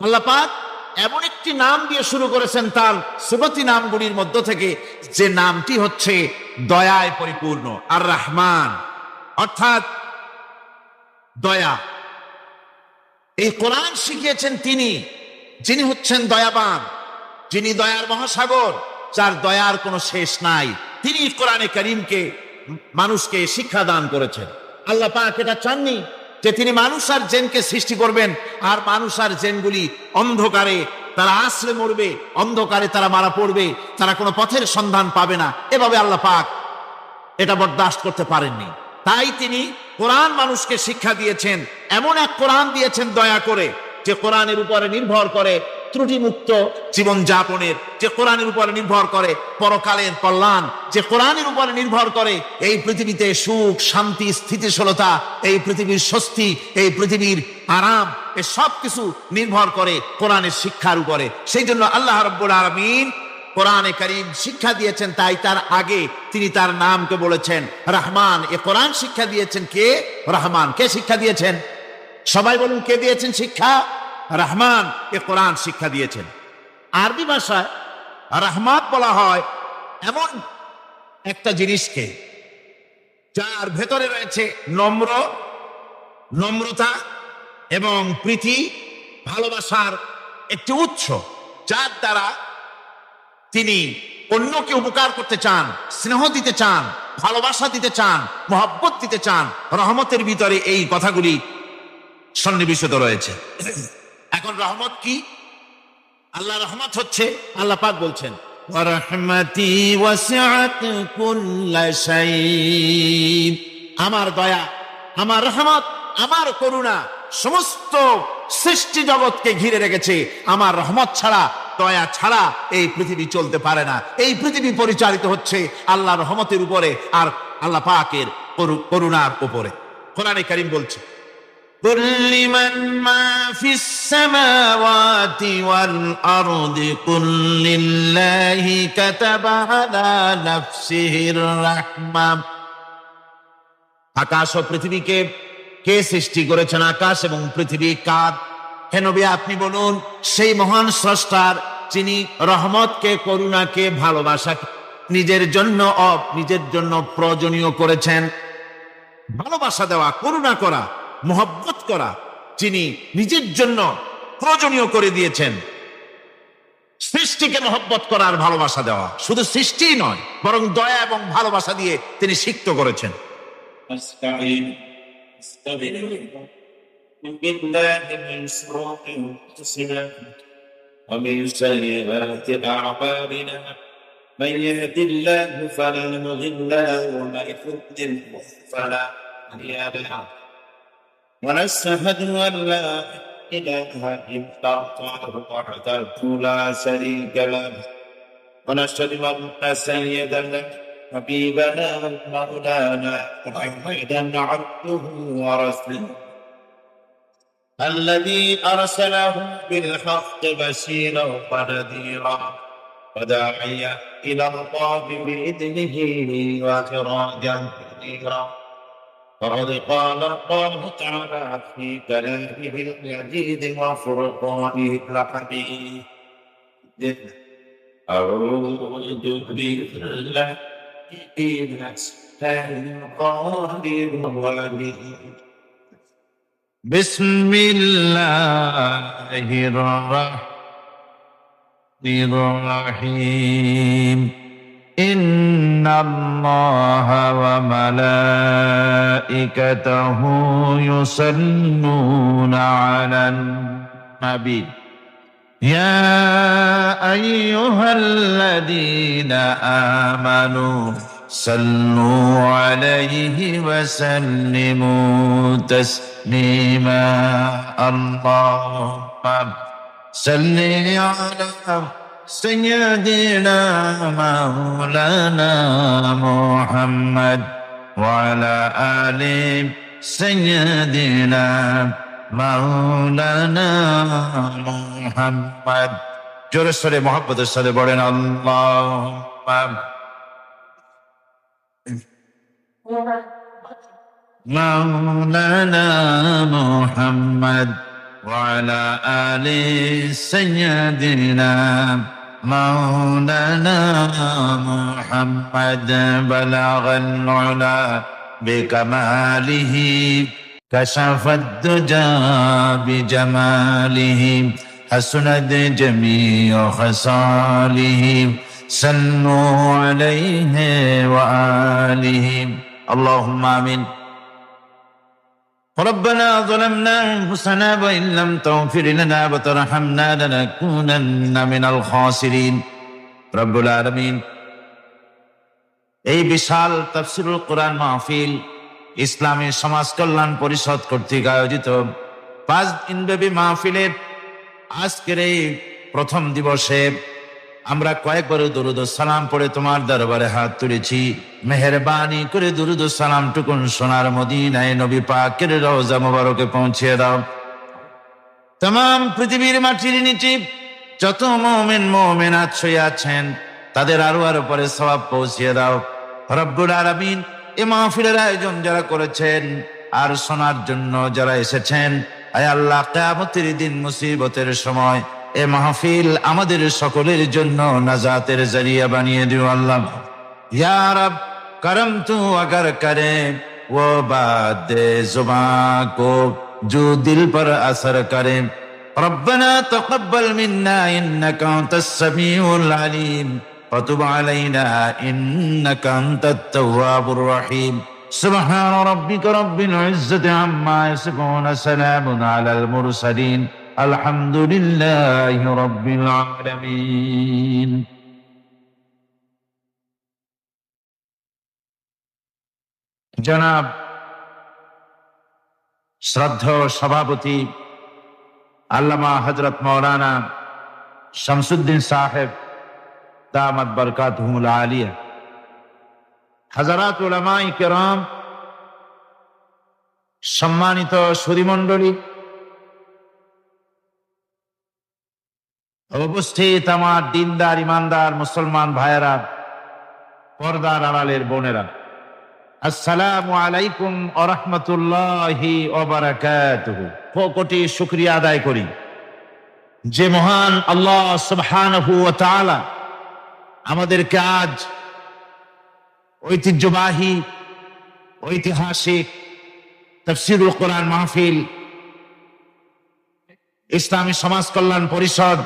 আল্লাহ পাক এমন একটি নাম দিয়ে শুরু করেছেন তার সিফাতি নামগুলির মধ্য থেকে, যে নামটি হচ্ছে দয়ায় পরিপূর্ণ, আর রহমান অর্থাৎ দয়া। এই কোরআন শিখিয়েছেন তিনি, যিনি হচ্ছেন দয়াবান, যিনি দয়ার মহাসাগর, যার দয়ার কোনো শেষ নাই। তিনি কোরআনে কারীমকে মানুষকে শিক্ষা দান করেছেন। আল্লাহ পাক এটা চাননি যে তিনি মানুষ আর জিনকে সৃষ্টি করবেন আর মানুষ আর জিনগুলি অন্ধকারে তারা আশ্রে মরবে, অন্ধকারে তারা মারা পড়বে, তারা কোনো পথের সন্ধান পাবে না। এভাবে আল্লাহ পাক এটা বরদাস্ত করতে পারেননি। তাই তিনি কোরআন মানুষকে শিক্ষা দিয়েছেন, এমন এক কোরআন দিয়েছেন দয়া করে, যে কোরআনের উপরে নির্ভর করে ত্রুটিমুক্ত জীবন যাপনের, যে কোরআনের উপরে নির্ভর করে পরকালের কল্যাণ, যে কোরআনের উপরে নির্ভর করে এই পৃথিবীতে সুখ শান্তি স্থিতিশীলতা, এই পৃথিবীর স্বস্তি, এই পৃথিবীর আরাম, এ সব কিছু নির্ভর করে কোরআনের শিক্ষার উপরে। সেই জন্য আল্লাহ রাব্বুল আলামিন কোরআনে কারীম শিক্ষা দিয়েছেন, তাই তার আগে তিনি তার নামকে বলেছেন রহমান। এ কোরআন শিক্ষা দিয়েছেন কে? রহমান। কে শিক্ষা দিয়েছেন? সবাই বলুন, কে দিয়েছেন শিক্ষা? রহমান এ কোরআন শিক্ষা দিয়েছেন। আরবি ভাষায় রহমান বলা হয় এমন একটা জিনিসকে যার ভেতরে রয়েছে নম্রতা এবং প্রীতি, ভালোবাসার একটি উৎস, যার দ্বারা তিনি অন্যকে উপকার করতে চান, স্নেহ দিতে চান, ভালোবাসা দিতে চান, মহব্বত দিতে চান। রহমতের ভিতরে এই কথাগুলি সন্নিবেশিত রয়েছে। এখন রহমত কি? আল্লাহ রহমত হচ্ছে, আল্লাহ পাক বলছেন ওয়ারহমাতি ওয়াসিআত কুল্লা শাই, আমার দয়া, আমার রহমত, আমার করুণা সমস্ত সৃষ্টি জগৎকে ঘিরে রেখেছে। আমার রহমত ছাড়া, দয়া ছাড়া এই পৃথিবী চলতে পারে না। এই পৃথিবী পরিচালিত হচ্ছে আল্লাহ রহমতের উপরে আর আল্লাহ পাকের করুণার উপরে। কোরআনে কারীম বলছে قل لمن ما في السماوات والأرض قل لله كتب على نفسه الرحمة। আকাশ ও পৃথিবীকে কে সৃষ্টি করেছেন? আকাশ এবং পৃথিবী কার? হে নবী আপনি বলুন, সেই মহান স্রষ্টার, যিনি রহমতকে, করুণাকে, ভালোবাসাকে নিজের জন্য প্রয়োজনীয় করেছেন। ভালোবাসা দেওয়া, করুণা করা, মোহব্বত করা যিনি নিজের জন্য প্রয়োজনীয় করে দিয়েছেন। সৃষ্টিকে মোহব্বত করার, ভালোবাসা দেওয়া, শুধু সৃষ্টিই নয় বরং দয়া এবং ভালোবাসা দিয়ে তিনি সিক্ত করেছেন। من يهد الله فلا مضل له ومن يضلل فلا هادي له ونشهد أن لا إله إلا الله وحده لا شريك له ونشهد أن سيدنا حبيبنا مولانا محمدا عبده ورسوله الذي أرسله بالحق بشيرا ونذيرا وداعيا إلى الله بإذنه وسراجا منيرا. فقد قال الله تعالى في كلامه المجيد وفرقانه الحميد أعوذ بالله من الشيطان الرجيم بسم الله الرحمن الرحيم إن الله وملائكته يصلون على النبي يا أيها الذين آمنوا صلوا عليه وسلموا تسليما اللهم صل على سيدنا مولانا محمد وعلى آل سيدنا مولانا محمد জোরে সরে মোহাব্বতের সাথে বলেন আল্লাহুম্মা مولانا محمد وعلى آل سيدنا مولانا محمد بلغ العلا بكماله كشف الدجى بجماله حسنت جميع خصاله صلوا عليه وآله اللهم آمين. ربنا ظلمنا أنفسنا وإن لم تغفر لنا وترحمنا لنكونن من الخاسرين. رب العالمين এই বিশাল তাফসিরুল কোরআন মাহফিল ইসলামী সমাজ কল্যাণ পরিষদ কর্তৃক আয়োজিত 5 দিনব্যাপী মাহফিলের আজকের এই প্রথম দিবসে আমরা কয়েকবার দুরুদ ও সালাম পড়ে তোমার দরবারে হাত তুলেছি। মেহেরবানি করে দুরুদ ও সালাম টুকুন সোনার মদিনায় নবী পাকের রওজা মুবারকে পৌঁছে দাও। तमाम পৃথিবীর মাটির নিচে যত মুমিন মুমিনাত শুয়ে আছেন তাদের আরো আরো পরে সওয়াব পৌঁছিয়ে দাও রব্বুল আলামিন। এই মাহফিলের আয়োজন যারা করেছেন আর শোনার জন্য যারা এসেছেন, আয় আল্লাহ, কিয়ামতের দিন মুসিবতের সময় এ মাহফিল আমাদের সকলের জন্য নাজাতের জরিয়া বানিয়ে দিও আল্লাহ। ইয়া রব, করম তু अगर करे वो बात जुबां को जो दिल पर असर करे। ربنا تقبل منا إنك أنت السميع العليم وتب علينا إنك أنت التواب الرحيم سبحان ربك رب العزة عما يصفون سلام على المرسلين الحمد لله رب العالمين। জনাব শ্রদ্ধেয় সভাপতি আল্লামা হযরত মাওলানা শামসুদ্দিন সাহেব দামাত বরকাতুহুল আলিয়া, হযরত উলামায়ে কেরাম, সম্মানিত সুধীমণ্ডলী, উপস্থিত আমার দিনদার ইমানদার মুসলমান ভাইয়েরা, পর্দার আড়ালের বোনেরা, আসসালামু আলাইকুম ওয়া রাহমাতুল্লাহি ওয়া বারাকাতুহু। কোটি শুকরিয়া আদায় করি যে মহান আল্লাহ সুবহানাহু ওয়া তাআলা আমাদেরকে আজ ঐতিহ্যবাহী ঐতিহাসিক তাফসীরুল কোরআন মাহফিল ইসলামী সমাজ কল্যাণ পরিষদ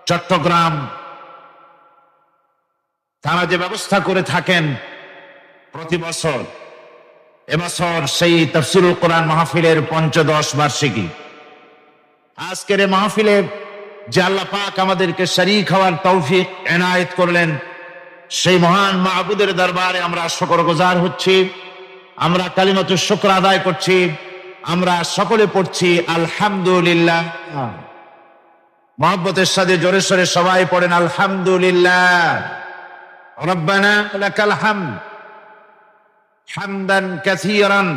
চট্টগ্রাম তারা যে ব্যবস্থা করে থাকেন প্রতি বছর, এবছর সেই তাফসীরুল কোরআন মাহফিলের ৫৫ বার্ষিকী। আজকের এই মাহফিলে যে আল্লাহ পাক আমাদেরকে শরীক হওয়ার তৌফিক এনায়েত করলেন, সেই মহান মাবুদের দরবারে আমরা শুকরগুজার হচ্ছি, আমরা কালিমাতুশ শুকর আদায় করছি, আমরা সকলে পড়ছি আলহামদুলিল্লাহ। মহব্বতের সাথে জোরে সোরে সবাই পড়েন আলহামদুলিল্লাহ। রব্বানা লাকাল হামদ হামদান কাসীরান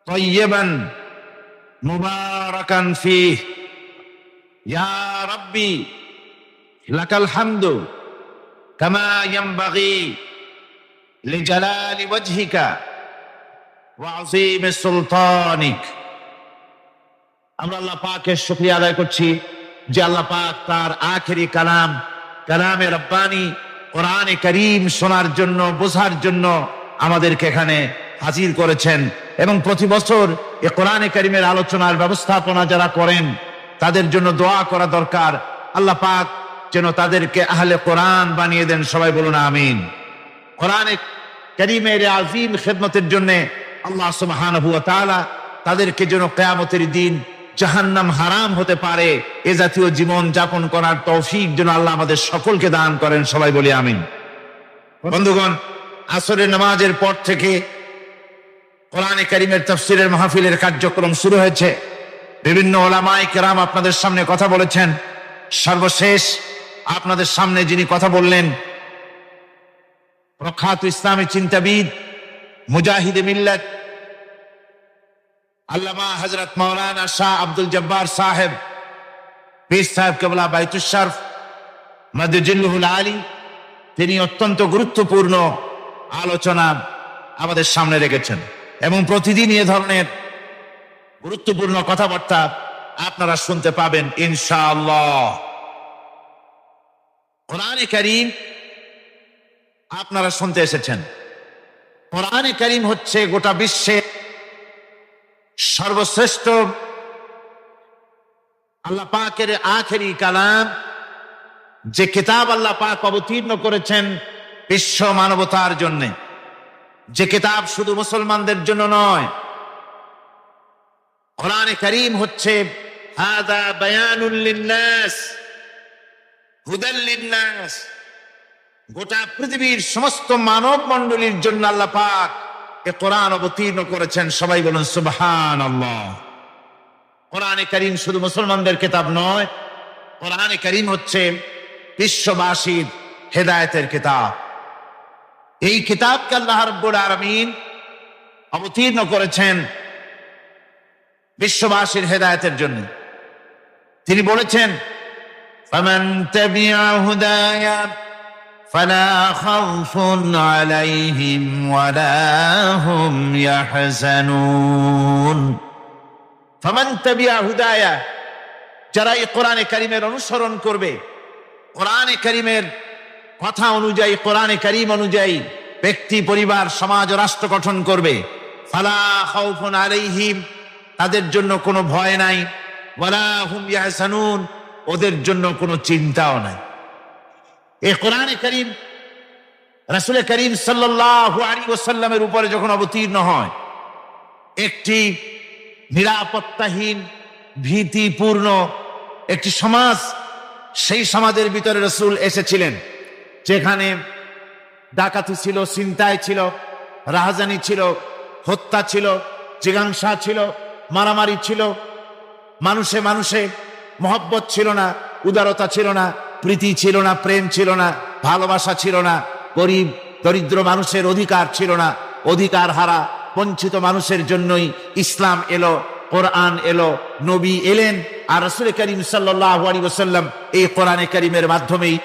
তাইয়িবান মুবারাকান ফীহ ইয়া রাব্বি লাকাল হামদু কামা ইয়ানবাগি লিজালালি ওয়াজহিকা ওয়া আযীমি সুলতানিক। আমরা আল্লাহ পাকের শুকরিয়া আদায় করছি যে আল্লাহ পাক তার আখেরি কালাম, কালামে রব্বানি কোরআনে কারীম শোনার জন্য, বোঝার জন্য আমাদেরকে এখানে হাজির করেছেন। এবং প্রতি বছর এই কোরআনে কারীমের আলোচনার ব্যবস্থাপনা যারা করেন তাদের জন্য দোয়া করা দরকার। আল্লাহ পাক যেন তাদেরকে আহলে কোরআন বানিয়ে দেন, সবাই বলুন আমিন। কোরআনে কারীমের আযীম খিদমতের জন্য আল্লাহ সুবহানাহু ওয়া তাআলা তাদেরকে যেন কিয়ামতের দিন জাহান্নাম হারাম হতে পারে এ জাতীয় জীবন যাপন করার তৌফিক যেন আল্লাহ আমাদের সকলকে দান করেন, সবাই বলি আমিন। বন্ধুগণ, আসরের নামাজের পর থেকে কোরআনে কারীমের তাফসীরের মাহফিলের কার্যক্রম শুরু হয়েছে। বিভিন্ন উলামায়ে কেরাম আপনাদের সামনে কথা বলেছেন। সর্বশেষ আপনাদের সামনে যিনি কথা বললেন, প্রখ্যাত ইসলামী চিন্তাবিদ, মুজাহিদে মিল্লাত আল্লামা হযরত মাওলানা শাহ আব্দুল জব্বার সাহেব, পীর সাহেব কেবলা বাইতুশ শরফ মাদজিল্লুহুল আলী, তিনি অত্যন্ত গুরুত্বপূর্ণ আলোচনা আমাদের সামনে রেখেছেন এবং প্রতিদিন এ ধরনের গুরুত্বপূর্ণ কথাবার্তা আপনারা শুনতে পাবেন ইনশাআল্লাহ। কোরআনে কারীম আপনারা শুনতে এসেছেন। কোরআনে কারীম হচ্ছে গোটা বিশ্বের সর্বশ্রেষ্ঠ আল্লাহ পাকের আখেরি কালাম, যে কিতাব আল্লাহ পাক অবতীর্ণ করেছেন বিশ্ব মানবতার জন্য, যে কিতাব শুধু মুসলমানদের জন্য নয়। কোরআনে কারীম হচ্ছে হাযা বায়ানুল লিন্নাস হুদাল লিন্নাস গোটা পৃথিবীর সমস্ত মানব মণ্ডলীর জন্য আল্লাহ পাক এ কোরআন অবতীর্ণ করেছেন। সবাই বলুন সুবহানাল্লাহ। কোরআনে কারীম শুধু মুসলমানদের কিতাব নয়, কোরআনে কারীম হচ্ছে বিশ্ববাসীর হেদায়েতের কিতাব। এই কিতাবকে আল্লাহ রাব্বুল আলামিন অবতীর্ণ করেছেন বিশ্ববাসীর হেদায়েতের জন্য। তিনি বলেছেন, ফামান তাবিআ হুদায়া ফালা খাউফুন আলাইহিম ওয়ালা হুম ইয়াহজানুন। ফামান তাবিআ হুদায়া, যারা এই কোরআনে কারীমের অনুসরণ করবে, কোরআনে কারীমের কথা অনুযায়ী, কোরআনে কারীম অনুযায়ী ব্যক্তি, পরিবার, সমাজ ও রাষ্ট্র গঠন করবে, ফালা খাউফুন আলাইহিম, তাদের জন্য কোনো ভয় নাই, ওয়ালা হুম ইয়াহজানুন, ওদের জন্য কোনো চিন্তাও নাই। এই কোরআনে কারীম রাসূল করিম সাল্লাল্লাহু আলাইহি ওয়াসাল্লামের উপরে যখন অবতীর্ণ হয়, একটি নিরাপত্তাহীন, ভীতিপূর্ণ একটি সমাজ, সেই সমাজের ভিতরে রাসূল এসেছিলেন, যেখানে ডাকাতি ছিল, ছিনতাই ছিল, রাহাজানি ছিল, হত্যা ছিল, জিজ্ঞাসা ছিল, মারামারি ছিল, মানুষে মানুষে মহব্বত ছিল না, উদারতা ছিল না, প্রীতি ছিল না, প্রেম ছিল না, ভালোবাসা ছিল না, গরিব দরিদ্র মানুষের অধিকার ছিল না, অধিকার হারা বঞ্চিত মানুষের জন্যই ইসলাম এলো, কোরআন এলো, নবী এলেন। আর রাসূল করিম সাল্লাল্লাহু আলাইহি ওয়াসাল্লাম এই কোরআনে কারীমের মাধ্যমেই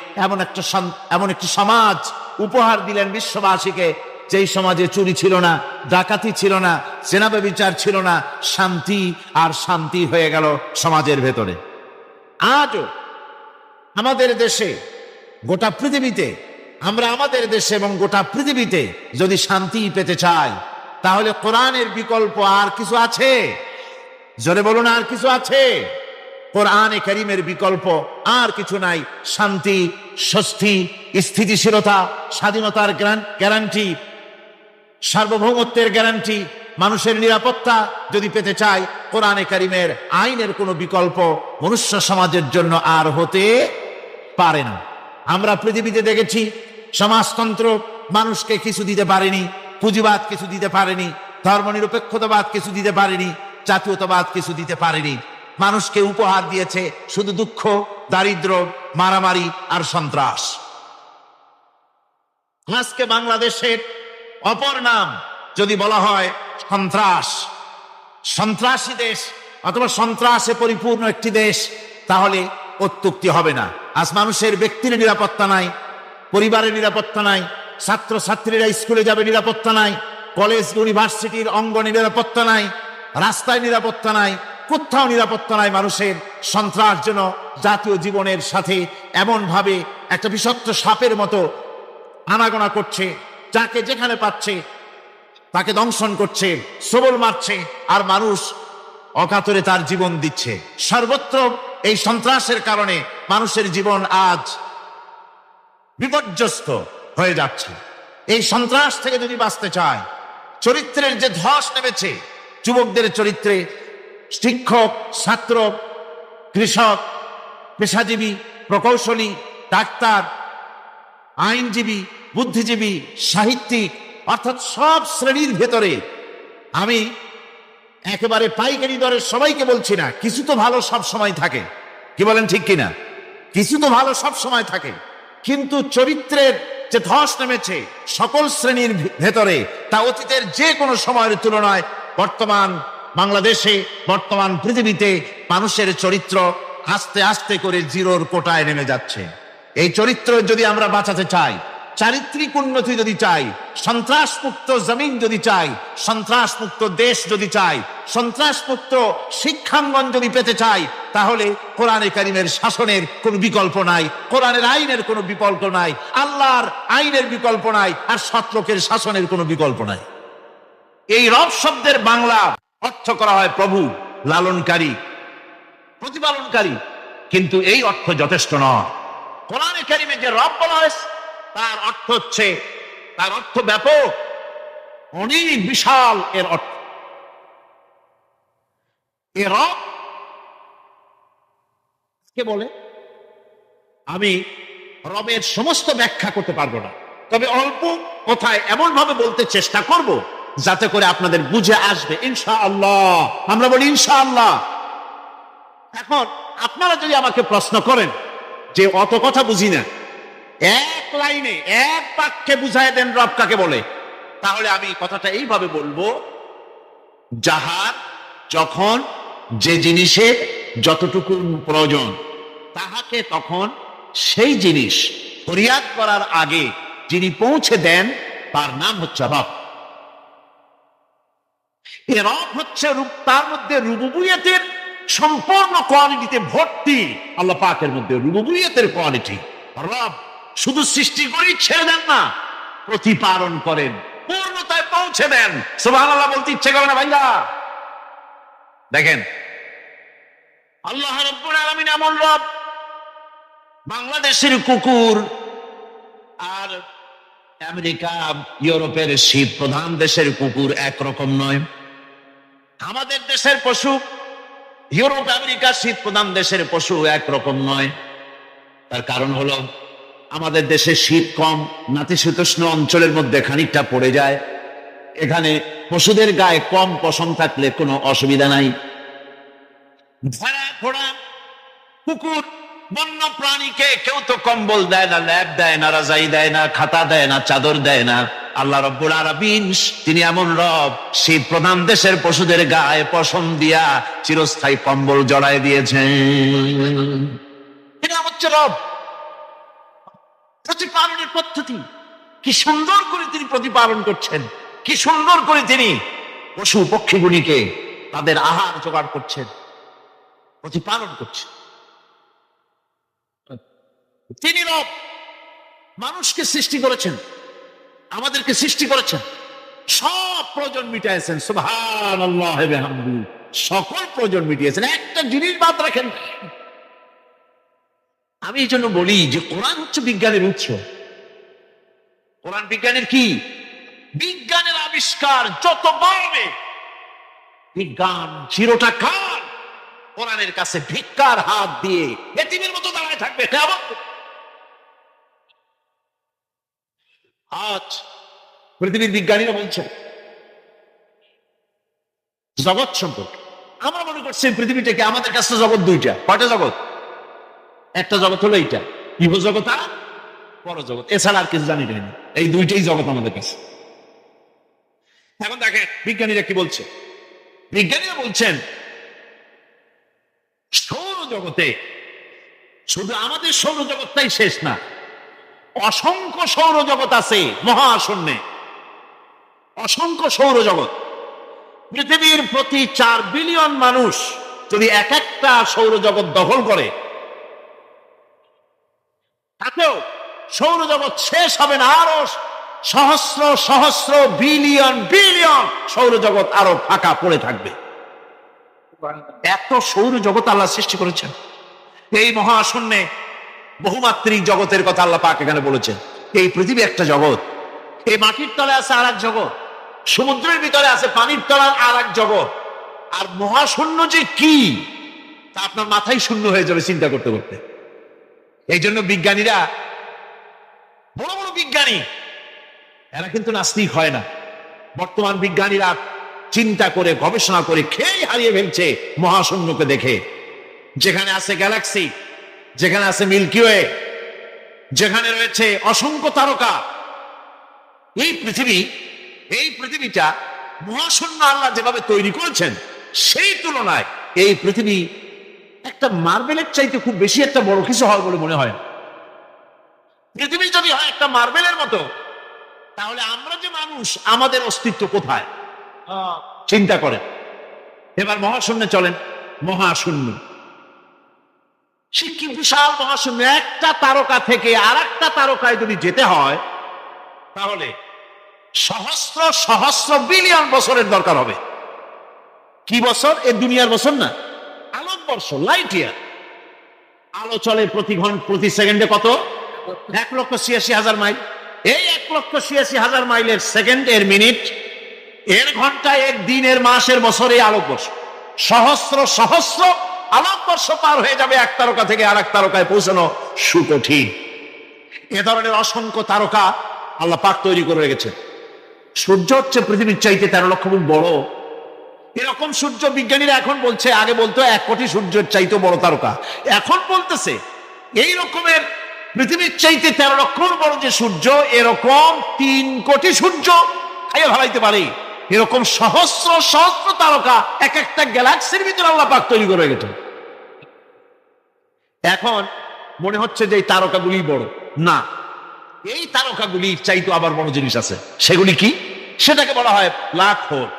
এমন একটি সমাজ উপহার দিলেন বিশ্ববাসীকে, যেই সমাজে চুরি ছিল না, ডাকাতি ছিল না, জেনা ব্যভিচার ছিল না, শান্তি আর শান্তি হয়ে গেল সমাজের ভেতরে। আজও আমাদের দেশে, গোটা পৃথিবীতে, আমরা আমাদের দেশে এবং গোটা পৃথিবীতে যদি শান্তি পেতে চাই, তাহলে কোরআনের বিকল্প আর কিছু আছে? জোরে বলুন, আর কিছু আছে? কোরআনে কারীমের বিকল্প আর কিছু নাই। শান্তি, স্বস্তি, স্থিতিশীলতা, স্বাধীনতার গ্যারান্টি, সার্বভৌমত্বের গ্যারান্টি, মানুষের নিরাপত্তা যদি পেতে চাই, কোরআনে কারীমের আইনের কোনো বিকল্প মনুষ্য সমাজের জন্য আর হতে পারে না। আমরা পৃথিবীতে দেখেছি, সমাজতন্ত্র মানুষকে কিছু দিতে পারেনি, পুঁজিবাদ কিছু দিতে পারেনি, ধর্মনিরপেক্ষতাবাদ কিছু দিতে পারেনি, জাতীয়তাবাদ কিছু দিতে পারেনি। মানুষকে উপহার দিয়েছে শুধু দুঃখ, দারিদ্র, মারামারি আর সন্ত্রাস। আজকে বাংলাদেশের অপর নাম যদি বলা হয় সন্ত্রাস, সন্ত্রাসী দেশ অথবা সন্ত্রাসে পরিপূর্ণ একটি দেশ, তাহলে অত্যুক্তি হবে না। আজ মানুষের ব্যক্তির নিরাপত্তা নাই, পরিবারের নিরাপত্তা নাই, ছাত্র ছাত্রীরা স্কুলে যাবে নিরাপত্তা নাই, কলেজ ইউনিভার্সিটির অঙ্গনে নিরাপত্তা নাই, রাস্তায় নিরাপত্তা নাই, কোথাও নিরাপত্তা নাই। মানুষের সন্ত্রাস যেন জাতীয় জীবনের সাথে এমন ভাবে একটা বিষাক্ত সাপের মতো আনাগোনা করছে, যাকে যেখানে পাচ্ছে তাকে দংশন করছে, সবল মারছে, আর মানুষ অকাতরে তার জীবন দিচ্ছে। সর্বত্র এই সন্ত্রাসের কারণে মানুষের জীবন আজ বিপর্যস্ত হয়ে যাচ্ছে। এই সন্ত্রাস থেকে যদি বাঁচতে চায়, চরিত্রের যে ধস নেমেছে যুবকদের চরিত্রে, শিক্ষক, ছাত্র, কৃষক, পেশাজীবী, প্রকৌশলী, ডাক্তার, আইনজীবী, বুদ্ধিজীবী, সাহিত্যিক, অর্থাৎ সব শ্রেণীর ভেতরে, আমি একেবারে পাইকারি দরের সবাইকে বলছি না, কিছু তো ভালো সব সময় থাকে, কি বলেন ঠিক কিনা? কিছু তো ভালো সব সময় থাকে, কিন্তু চরিত্রের যে ধস নেমেছে সকল শ্রেণীর ভেতরে, তা অতীতের যে কোনো সময়ের তুলনায় বর্তমান বাংলাদেশে, বর্তমান পৃথিবীতে মানুষের চরিত্র আস্তে আস্তে করে জিরোর কোটায় নেমে যাচ্ছে। এই চরিত্র যদি আমরা বাঁচাতে চাই, চারিত্রিক উন্নতি যদি চাই, সন্ত্রাস মুক্ত জমিন যদি চাই, সন্ত্রাস মুক্ত দেশ যদি চাই, সন্ত্রাস মুক্ত শিক্ষাঙ্গন যদি পেতে চাই, তাহলে কোরআনে কারীমের শাসনের কোনো বিকল্প নাই, কোরআনের আইনের কোনো বিকল্প নাই, আল্লাহর আইনের বিকল্প নাই, আর সৎলোকের শাসনের কোনো বিকল্প নাই। এই রব শব্দের বাংলা অর্থ করা হয় প্রভু, লালনকারী, প্রতিপালনকারী, কিন্তু এই অর্থ যথেষ্ট নয়। কোরআনে কারীমে যে রব বলা হয়েছে তার অর্থ হচ্ছে, তার অর্থ ব্যাপক, অনেক বিশাল এর অর্থ। এ রব কে বলে? আমি রবের সমস্ত ব্যাখ্যা করতে পারবো না, তবে অল্প কথায় এমন ভাবে বলতে চেষ্টা করব যাতে করে আপনাদের বুঝে আসবে ইনশাআল্লাহ। আমরা বলি ইনশাআল্লাহ। এখন আপনারা যদি আমাকে প্রশ্ন করেন যে অত কথা বুঝি না, এক লাইনে এক বাক্যে বুঝাই দেন রব কাকে বলে, তাহলে আমি কথাটা এইভাবে বলবো, যাহার যখন যে জিনিসের যতটুকু প্রয়োজন তাহাকে তখন সেই জিনিস ফরিয়াদ করার আগে যিনি পৌঁছে দেন তার নাম হচ্ছে রব। এই রব হচ্ছে তার মধ্যে রুবুবিয়তের সম্পূর্ণ কোয়ালিটিতে ভর্তি। আল্লাহ পাকের মধ্যে রুবুবিয়তের কোয়ালিটি। রব শুধু সৃষ্টি করেই ছেড়ে দেন না, প্রতিপালন করেন, পূর্ণতায় পৌঁছে দেন। সুবহানাল্লাহ বলতে ইচ্ছে করে না ভাইয়া? দেখেন আল্লাহ রাব্বুল আলামিন এমন রব। বাংলাদেশের কুকুর আর আমেরিকা ইউরোপের শীত প্রধান দেশের কুকুর একরকম নয়। আমাদের দেশের পশু ইউরোপ আমেরিকা শীত প্রধান দেশের পশু একরকম নয়। তার কারণ হলো আমাদের দেশে শীত কম, নাতিশীতোষ্ণ অঞ্চলের মধ্যে খানিকটা পড়ে যায়। এখানে পশুদের গায়ে কম পশম থাকলে কোনো অসুবিধা নাই। ভেড়া, ঘোড়া, কুকুর, বন্য প্রাণীকে কেউ তো কম্বল দেয় না, ল্যাপ দেয় না, রাজাই দেয় না, খাতা দেয় না, চাদর দেয় না। আল্লাহ রব্বুল আলামিন তিনি এমন রব, শীত প্রধান দেশের পশুদের গায়ে পশম দিয়া চিরস্থায়ী কম্বল জড়ায় দিয়েছেন। এটা হচ্ছে রব। প্রতিপালনের পদ্ধতি কি সুন্দর করে তিনি প্রতিপালন করছেন, কি সুন্দর করে তিনি পশু পক্ষীগুলিকে তাদের আহার জোগাড় করছেন, প্রতিপালন করছেন। তিনি রব। মানুষকে সৃষ্টি করেছেন, আমাদেরকে সৃষ্টি করেছেন, সব প্রয়োজন মিটাইছেন। সুবহানাল্লাহ ওয়া বিহামদিহি, সকল প্রয়োজন মিটিয়েছেন, একটা জিনিস বাদ রাখেন। আমি এই জন্য বলি যে কোরআন হচ্ছে বিজ্ঞানের উৎস। কোরআন বিজ্ঞানের কি? বিজ্ঞানের আবিষ্কার যত বাড়বে, বিজ্ঞান চিরটা কাল কোরআনের কাছে ভিক্ষার হাত দিয়ে এতিমের মতো দাঁড়ায় থাকবে। আজ পৃথিবীর বিজ্ঞানীরা বলছেন জগৎ সম্পর্কে। আমরা মনে করছি পৃথিবীটাকে, আমাদের কাছে জগৎ দুইটা। কয়টা জগৎ? একটা জগৎ হলো এইটা, ইহ জগৎ আর পরজগৎ, এছাড়া আর কিছু জানি না। এই দুইটাই জগৎ আমাদের কাছে। এখন দেখেন বিজ্ঞানীরা কি বলছে। বিজ্ঞানীরা বলছেন সৌরজগতে শুধু আমাদের সৌরজগৎটাই শেষ না, অসংখ্য সৌরজগৎ আছে মহাশূন্যে, অসংখ্য সৌরজগৎ। পৃথিবীর প্রতি 4 বিলিয়ন মানুষ যদি এক একটা সৌরজগৎ দখল করে, তাতেও সৌরজগৎ শেষ হবে না। আরো সহস্র সহস্র বিলিয়ন বিলিয়ন সৌরজগৎ আরো ফাঁকা পড়ে থাকবে। এত সৌরজগৎ আল্লাহ সৃষ্টি করেছেন। এই মহাশূন্যে বহুমাত্রিক জগতের কথা আল্লাহ পাক এখানে বলেছেন। এই পৃথিবী একটা জগৎ, এই মাটির তলে আছে আর এক জগৎ, সমুদ্রের ভিতরে আছে পানির তলার আর এক জগৎ। আর মহাশূন্য যে কি তা আপনার মাথায় শূন্য হয়ে যাবে চিন্তা করতে করতে। এই জন্য বিজ্ঞানীরা, বড় বড় বিজ্ঞানী, এরা কিন্তু নাস্তিক হয় না। বর্তমান বিজ্ঞানীরা চিন্তা করে গবেষণা করে খেয়ে হারিয়ে ফেলছে মহাশূন্যকে দেখে। যেখানে আছে গ্যালাক্সি, যেখানে আছে মিল্কি ওয়ে, যেখানে রয়েছে অসংখ্য তারকা, এই পৃথিবীটা মহাশূন্য আল্লাহ যেভাবে তৈরি করেছেন, সেই তুলনায় এই পৃথিবী একটা মার্বেলের চাইতে খুব বেশি একটা বড় কিছু হয় বলে মনে হয়। পৃথিবী যদি হয় একটা মার্বেলের মতো, তাহলে আমরা যে মানুষ, আমাদের অস্তিত্ব কোথায় চিন্তা করেন। এবার মহাশূন্যে চলেন, মহাশূন্য সে কি বিশাল মহাশূন্য। একটা তারকা থেকে আর একটা তারকায় যদি যেতে হয়, তাহলে সহস্র সহস্র বিলিয়ন বছরের দরকার হবে। কি বছর? এ দুনিয়ার বছর না, আলোকবর্ষ, লাইট ইয়ার। আলো চলে প্রতি সেকেন্ডে কত? 1,86,000 মাইল। এই 1,86,000 মাইলের সেকেন্ড, এর মিনিট, এর ঘন্টা, এর দিন, এর মাস, এর বছর, এই আলোকবর্ষ। সহস্র সহস্র আলোকবর্ষ পার হয়ে যাবে এক তারকা থেকে আর এক তারকায় পৌঁছানো সুকঠিন। এ ধরনের অসংখ্য তারকা আল্লাহ পাক তৈরি করে রেখেছেন। সূর্য হচ্ছে পৃথিবীর চাইতে 13 লক্ষ গুণ বড়। এরকম সূর্য বিজ্ঞানীরা এখন বলছে, আগে বলতো 1 কোটি সূর্যের চাইতে বড় তারকা, এখন বলতেছে এই রকমের পৃথিবীর চাইতে 13 লক্ষ গুণ বড় যে সূর্য, এরকম 3 কোটি সূর্য খাইয়ে ভালাইতে পারে। এরকম সহস্র সহস্র তারকা এক একটা গ্যালাক্সির ভিতরে আল্লাহ পাক তৈরি করে গেছেন। এখন মনে হচ্ছে যে এই তারকাগুলি বড়, না, এই তারকাগুলির চাইতে আবার বড় জিনিস আছে। সেগুলি কি? সেটাকে বলা হয় ব্ল্যাক হোল।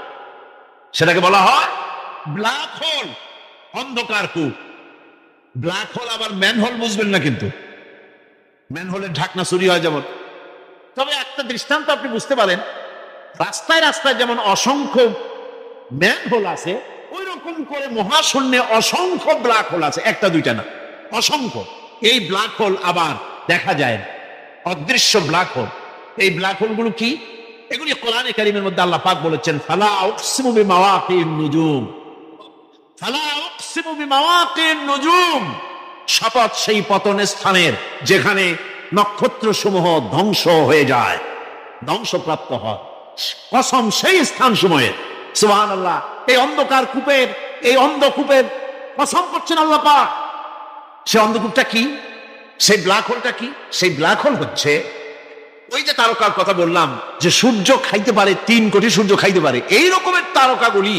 সেটাকে বলা হয় ব্ল্যাক হোল, অন্ধকার কূপ। ব্ল্যাক হোল আবার ম্যানহোল বুঝবেন না, কিন্তু ম্যানহোলের ঢাকনা চুরি হয় যেমন। তবে একটা দৃষ্টান্ত আপনি বুঝতে পারেন, রাস্তায় রাস্তায় যেমন অসংখ্য ম্যানহোল আছে, ওই রকম করে মহাশূন্যে অসংখ্য ব্ল্যাক হোল আছে, একটা দুইটা না, অসংখ্য। এই ব্ল্যাক হোল আবার দেখা যায় না, অদৃশ্য ব্ল্যাক হোল। এই ব্ল্যাক হোলগুলো কি? এগুলি কোরআনে কারীমের মধ্যে আল্লাহ পাক বলেছেন, ফালা উকসিমু বিমাওয়াকিন নুজুম, ফালা উকসিমু বিমাওয়াকিন নুজুম, শপথ সেই পতনের স্থানের যেখানে নক্ষত্র সমূহ ধ্বংস হয়ে যায়, ধ্বংসপ্রাপ্ত হয়, কসম সেই স্থান সময়ের। সুবহানাল্লাহ। এই অন্ধকার কূপের, এই অন্ধকূপের কসম করছেন আল্লাহ পাক। সে অন্ধকূপটা কি? সেই ব্ল্যাক হোলটা কি? সেই ব্ল্যাক হোল হচ্ছে ওই যে তারকার কথা বললাম, যে সূর্য খাইতে পারে, 3 কোটি সূর্য খাইতে পারে, এই রকমের তারকাগুলি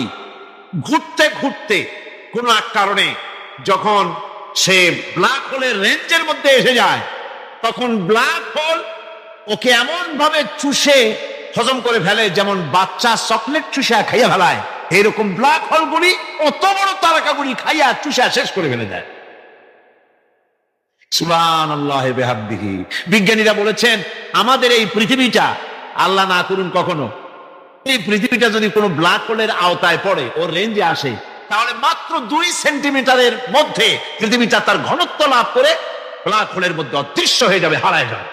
ঘুরতে ঘুরতে কোন এক কারণে যখন সে ব্ল্যাক হোলের রেঞ্জের মধ্যে এসে যায়, তখন ব্ল্যাক হোল ওকে এমন ভাবে চুষে হজম করে ফেলে, যেমন বাচ্চা চকলেট চুষা খাইয়া ফেলায়, এইরকম ব্ল্যাক হোলগুলি অত বড় তারকাগুলি খাইয়া চুষা শেষ করে ফেলে দেয়। সুবহানাল্লাহি ওয়া বিহামদিহি। বিজ্ঞানীরা বলেছেন, আমাদের এই পৃথিবীটা, আল্লাহ না করুন কখনো, এই পৃথিবীটা যদি কোনো ব্ল্যাক হোলের আওতায় পড়ে, ওর রেঞ্জে আসে, তাহলে মাত্র 2 সেন্টিমিটারের মধ্যে পৃথিবীটা তার ঘনত্ব লাভ করে ব্ল্যাক হোলের মধ্যে অদৃশ্য হয়ে যাবে, হারায় যাবে,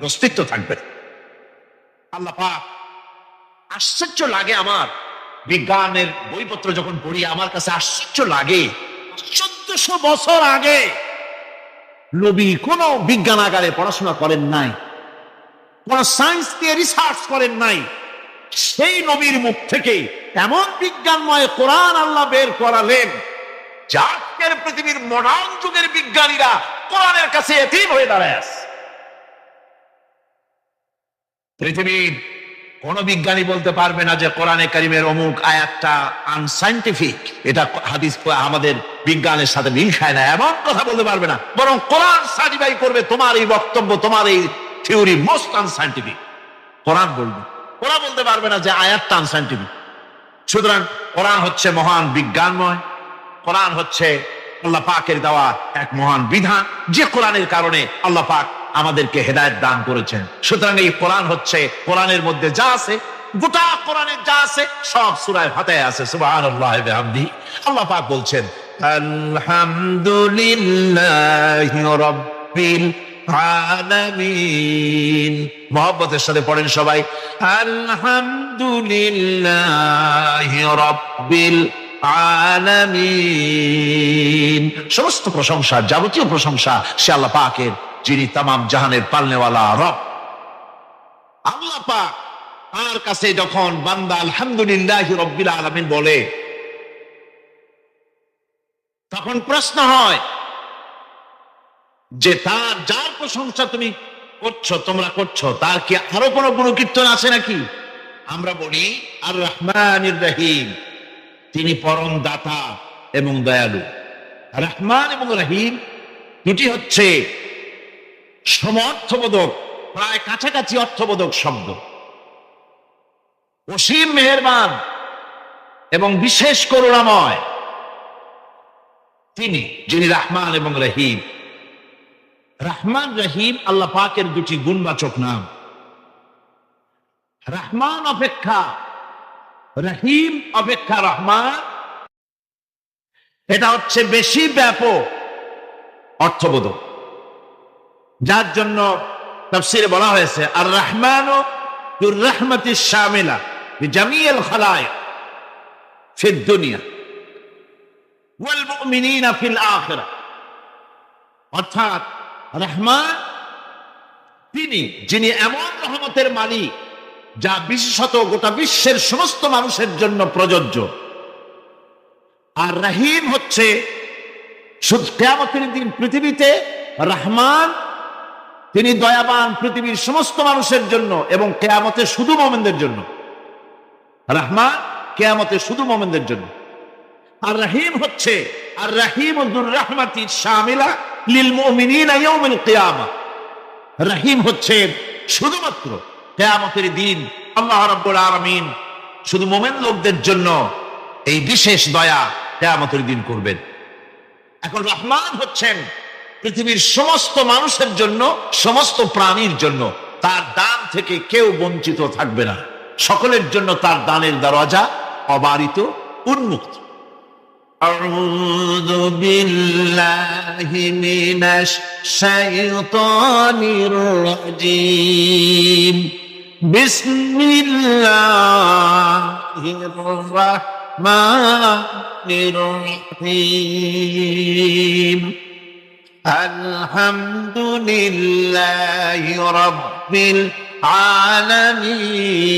অস্তিত্ব থাকবে না। আল্লাহ পাক, আশ্চর্য লাগে আমার, বিজ্ঞানের বইপত্র যখন পড়ি আমার কাছে আশ্চর্য লাগে। 1400 বছর আগে নবী কোন বিজ্ঞানাগারে পড়াশোনা করেন নাই, কোন সায়েন্স দিয়ে রিসার্চ করেন নাই, সেই নবীর মুখ থেকে এমন বিজ্ঞানময় কোরআন আল্লাহ বের করালেন, যার পৃথিবীর মডার্ন যুগের বিজ্ঞানীরা কোরআনের কাছে এতিম হয়ে দাঁড়ায় আছে। পৃথিবীর কোন বিজ্ঞানী বলতে পারবে না যে কোরআনে কারীমের অমুক আয়াতটা আনসাইন্টিফিক, এটা হাদিস আমাদের বিজ্ঞানের সাথে মিল খায় না, এমন কথা বলতে পারবে না। বরং কোরআন সার্টিফাই করবে তোমার এই বক্তব্য, তোমার এই থিওরি মোস্ট আনসাইন্টিফিক। কোরআন বলবে, ওরা বলতে পারবে না যে আয়াতটা আনসাইন্টিফিক। সুতরাং কোরআন হচ্ছে মহান বিজ্ঞানময়, কোরআন হচ্ছে আল্লাহ পাকের দেওয়া এক মহান বিধান, যে কোরআনের কারণে আল্লাহ পাক আমাদেরকে হেদায়েত দান করেছেন। সুতরাং এই কোরআন হচ্ছে, কোরআনের মধ্যে যা আছে, গোটা কোরআনে যা আছে সব সূরা ফাতিহায় আছে। সুবহানাল্লাহি ওয়া বিহামদিহি। আল্লাহ পাক বলছেন, আলহামদুলিল্লাহি রাব্বিল আলামিন। মুহাব্বতের সাথে পড়েন সবাই, আলহামদুলিল্লাহি রাব্বিল আলামিন। সমস্ত প্রশংসা, যাবতীয় প্রশংসা সে আল্লাহ পাকের, যিনি তামাম জাহানের পালনেওয়ালা রব। আল্লাহ পাক তার কাছে যখন বান্দা আলহামদুলিল্লাহি রাব্বিল আলামিন বলে, তখন প্রশ্ন হয় যে তার, যার প্রশংসা তুমি করছো, তোমরা করছো, তার কি আরো কোনো গুণকীর্তন আছে নাকি? আমরা বলি আর রহমানির রহিম, তিনি পরম দাতা এবং দয়ালু। রহমান এবং রহিম দুটি হচ্ছে সমর্থবোধক, প্রায় কাছাকাছি অর্থবোধক শব্দ। অসীম মেহেরবান এবং বিশেষ করুণাময় তিনি, যিনি রহমান এবং রহিম। রহমান রহিম আল্লাহ পাকের দুটি গুণবাচক নাম। রহমান অপেক্ষা, রহিম অপেক্ষা রহমান, এটা হচ্ছে বেশি ব্যাপক অর্থবোধক, যার জন্য তাফসীরে বলা হয়েছে আর রহমানু যুর রাহমাতিশ শামিলা বিজামিল খালায়েক ফিদ দুনিয়া ওয়াল মুমিনিনা ফিল আখিরাহ। অর্থাৎ রহমান তিনি যিনি এমন রহমতের মালিক যা বিশেষত গোটা বিশ্বের সমস্ত মানুষের জন্য প্রযোজ্য। আর রহিম হচ্ছে শুধু কিয়ামতের দিন পৃথিবীতে রহমান, তিনি দয়াবান পৃথিবীর সমস্ত মানুষের জন্য, এবং কিয়ামতে শুধু মুমিনদের জন্য। রহমান কিয়ামতে শুধু মুমিনদের জন্য। আর রহিম হচ্ছে আর রহিম যুর রাহমাতি শামিলা লিল মুমিনিনা ইয়াউমিল কিয়ামা। রহিম হচ্ছে শুধুমাত্র কিয়ামতের দিন আল্লাহ রাব্বুল আলামিন শুধু মুমিন লোকদের জন্য এই বিশেষ দয়া কিয়ামতের দিন করবেন। এখন রহমান হচ্ছেন পৃথিবীর সমস্ত মানুষের জন্য, সমস্ত প্রাণীর জন্য। তার দান থেকে কেউ বঞ্চিত থাকবে না, সকলের জন্য তার দানের দরজা অবারিত, উন্মুক্ত। আউযু বিল্লাহি মিনাশ শাইতানির রাজীম। বিসমিল্লাহির রাহমানির রহিম। আলহামদুলিল্লাহি রাব্বিল আলামিন।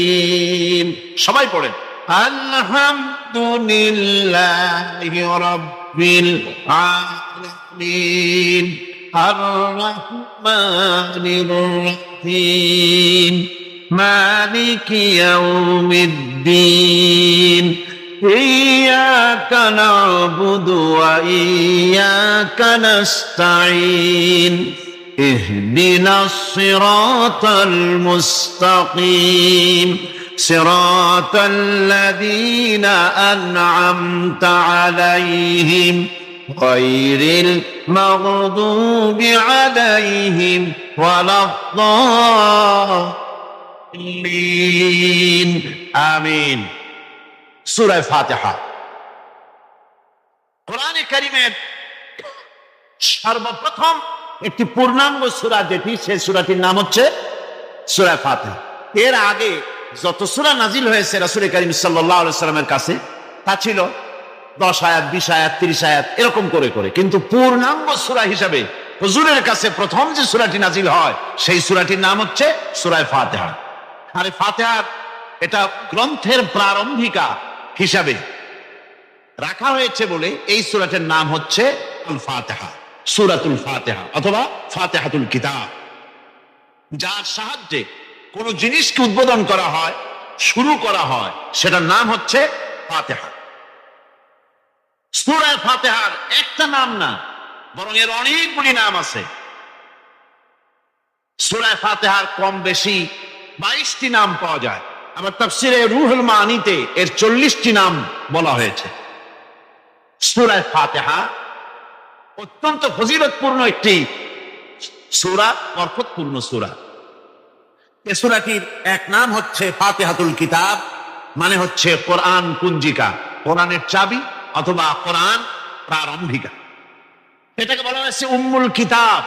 সবাই পড়েন আলহামদুলিল্লাহি রাব্বিল আলামিন আর রহমানির রহিম মালিকি ইয়াউমিদ্দিন ইয়্যাকা না'বুদু ওয়া ইয়্যাকা নাস্তাঈন ইহদিনাস সিরাতাল মুস্তাকিম সিরাতাল লাযীনা আন'আমতা আলাইহিম গায়রিল মাগদুবি আলাইহিম ওয়ালাদ-দাল্লিন। আমিন। সূরা ফাতিহা কোরআনে কারীমের সর্বপ্রথম একটি পূর্ণাঙ্গ সূরা, যেটি সেই সূরাটির নাম হচ্ছে সূরা ফাতিহা। এর আগে যত সূরা নাজিল হয়েছে রাসূল কারীম সাল্লাল্লাহু আলাইহি সাল্লামের কাছে তা ছিল 10 আয়াত, 20 আয়াত, 30 আয়াত, এরকম করে করে। কিন্তু পূর্ণাঙ্গ সূরা হিসাবে হুজুরের কাছে প্রথম যে সূরাটি নাজিল হয় সেই সূরাটির নাম হচ্ছে সূরা ফাতিহা। আর ফাতিহার এটা গ্রন্থের প্রারম্ভিকা হিসাবে রাখা হয়েছে বলে এই সূরাটির নাম হচ্ছে আল ফাতিহা, সূরাতুল ফাতিহা অথবা ফাতিহাতুল কিতাব, যার সাহায্যে কোন জিনিসকে উদ্বোধন করা হয়, শুরু করা হয়, সেটার নাম হচ্ছে ফাতিহা। সূরা ফাতিহার একটা নাম না, বরং এর অনেকগুলি নাম আছে। সূরা ফাতিহার কম বেশি 22টি নাম পাওয়া যায়। আবার তাফসীরে রুহুল মানিতে এর 40টি নাম বলা হয়েছে। সূরা ফাতিহা অত্যন্ত ফজিলতপূর্ণ একটি সূরা, বরকতপূর্ণ সূরা। এই সূরাটির এক নাম হচ্ছে ফাতিহাতুল কিতাব, মানে হচ্ছে কোরআন পুঞ্জিকা, কোরআনের চাবি অথবা কোরআন প্রারম্ভিকা। এটাকে বলা হয়েছে উম্মুল কিতাব,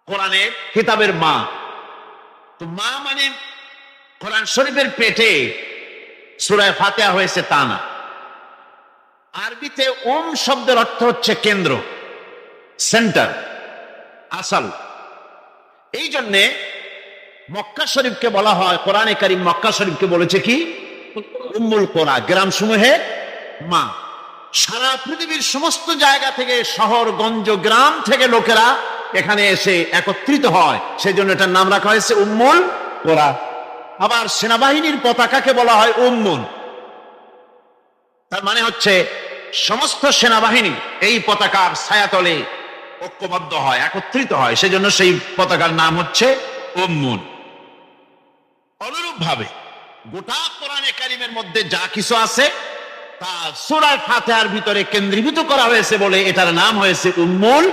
কোরআনের কিতাবের মা। তো মা মানে কোরআন শরীফের পেটে সূরা ফাতিহা হয়েছে তা না। আরবিতে শব্দের অর্থ হচ্ছে কেন্দ্র, সেন্টার, আসল। এই জন্যে মক্কা শরীফকে বলা হয়, কোরআনে কারীম মক্কা শরীফকে বলেছে কি উম্মুল কোরা, গ্রাম সমূহের মা। সারা পৃথিবীর সমস্ত জায়গা থেকে, শহর গঞ্জ গ্রাম থেকে লোকেরা এখানে এসে একত্রিত হয়, সেজন্য এটার নাম রাখা হয়েছে উম্মুল কোরা। আবার সেনাবাহিনীর পতাকাকে বলা হয় উম্মুন, তার মানে হচ্ছে সমস্ত সেনাবাহিনী এই পতাকার ছায়াতলে ঐক্যবদ্ধ হয়, একত্রিত হয়, সেজন্য সেই পতাকার নাম হচ্ছে উম্মুন। অনুরূপ ভাবে গোটা কোরআনে কারীমের মধ্যে যা কিছু আছে তা সূরা ফাতিহার ভিতরে কেন্দ্রীভূত করা হয়েছে বলে এটার নাম হয়েছে উম্মুল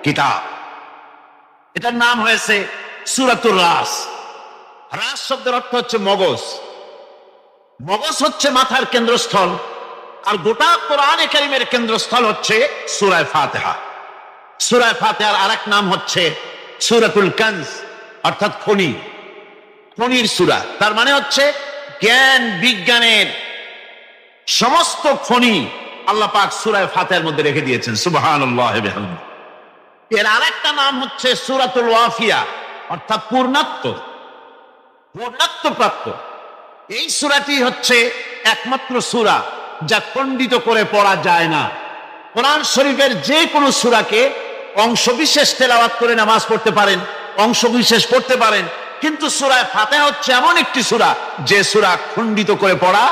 কিতাব। এটার নাম হয়েছে সূরাতুর রাস। রাস শব্দের অর্থ হচ্ছে মগজ। মগজ হচ্ছে মাথার কেন্দ্রস্থল, আর গোটা কোরআনে কারীমের কেন্দ্রস্থল হচ্ছে সূরা ফাতিহা। সূরা ফাতিহার আরেক নাম হচ্ছে সূরাতুল কানজ, অর্থাৎ খনি, খনির সূরা। তার মানে হচ্ছে জ্ঞান বিজ্ঞানের সমস্ত খনি আল্লাহ পাক সূরা ফাতিহার মধ্যে রেখে দিয়েছেন। সুবহানাল্লাহি ওয়া বিহামদিহি। এর আরেকটা নাম হচ্ছে সূরাতুল ওয়াফিয়া, অর্থাৎ পূর্ণাত্ম প্রাপ্ত। এই সূরাটি হচ্ছে একমাত্র সূরা যা খণ্ডিত করে পড়া যায় না। কোরআন শরীফের যে কোনো সূরাকে অংশবিশেষ তেলাওয়াত করে নামাজ পড়তে পারেন, অংশবিশেষ পড়তে পারেন, কিন্তু সূরা ফাতিহা হচ্ছে এমন একটি সূরা যে সূরা খণ্ডিত করে পড়া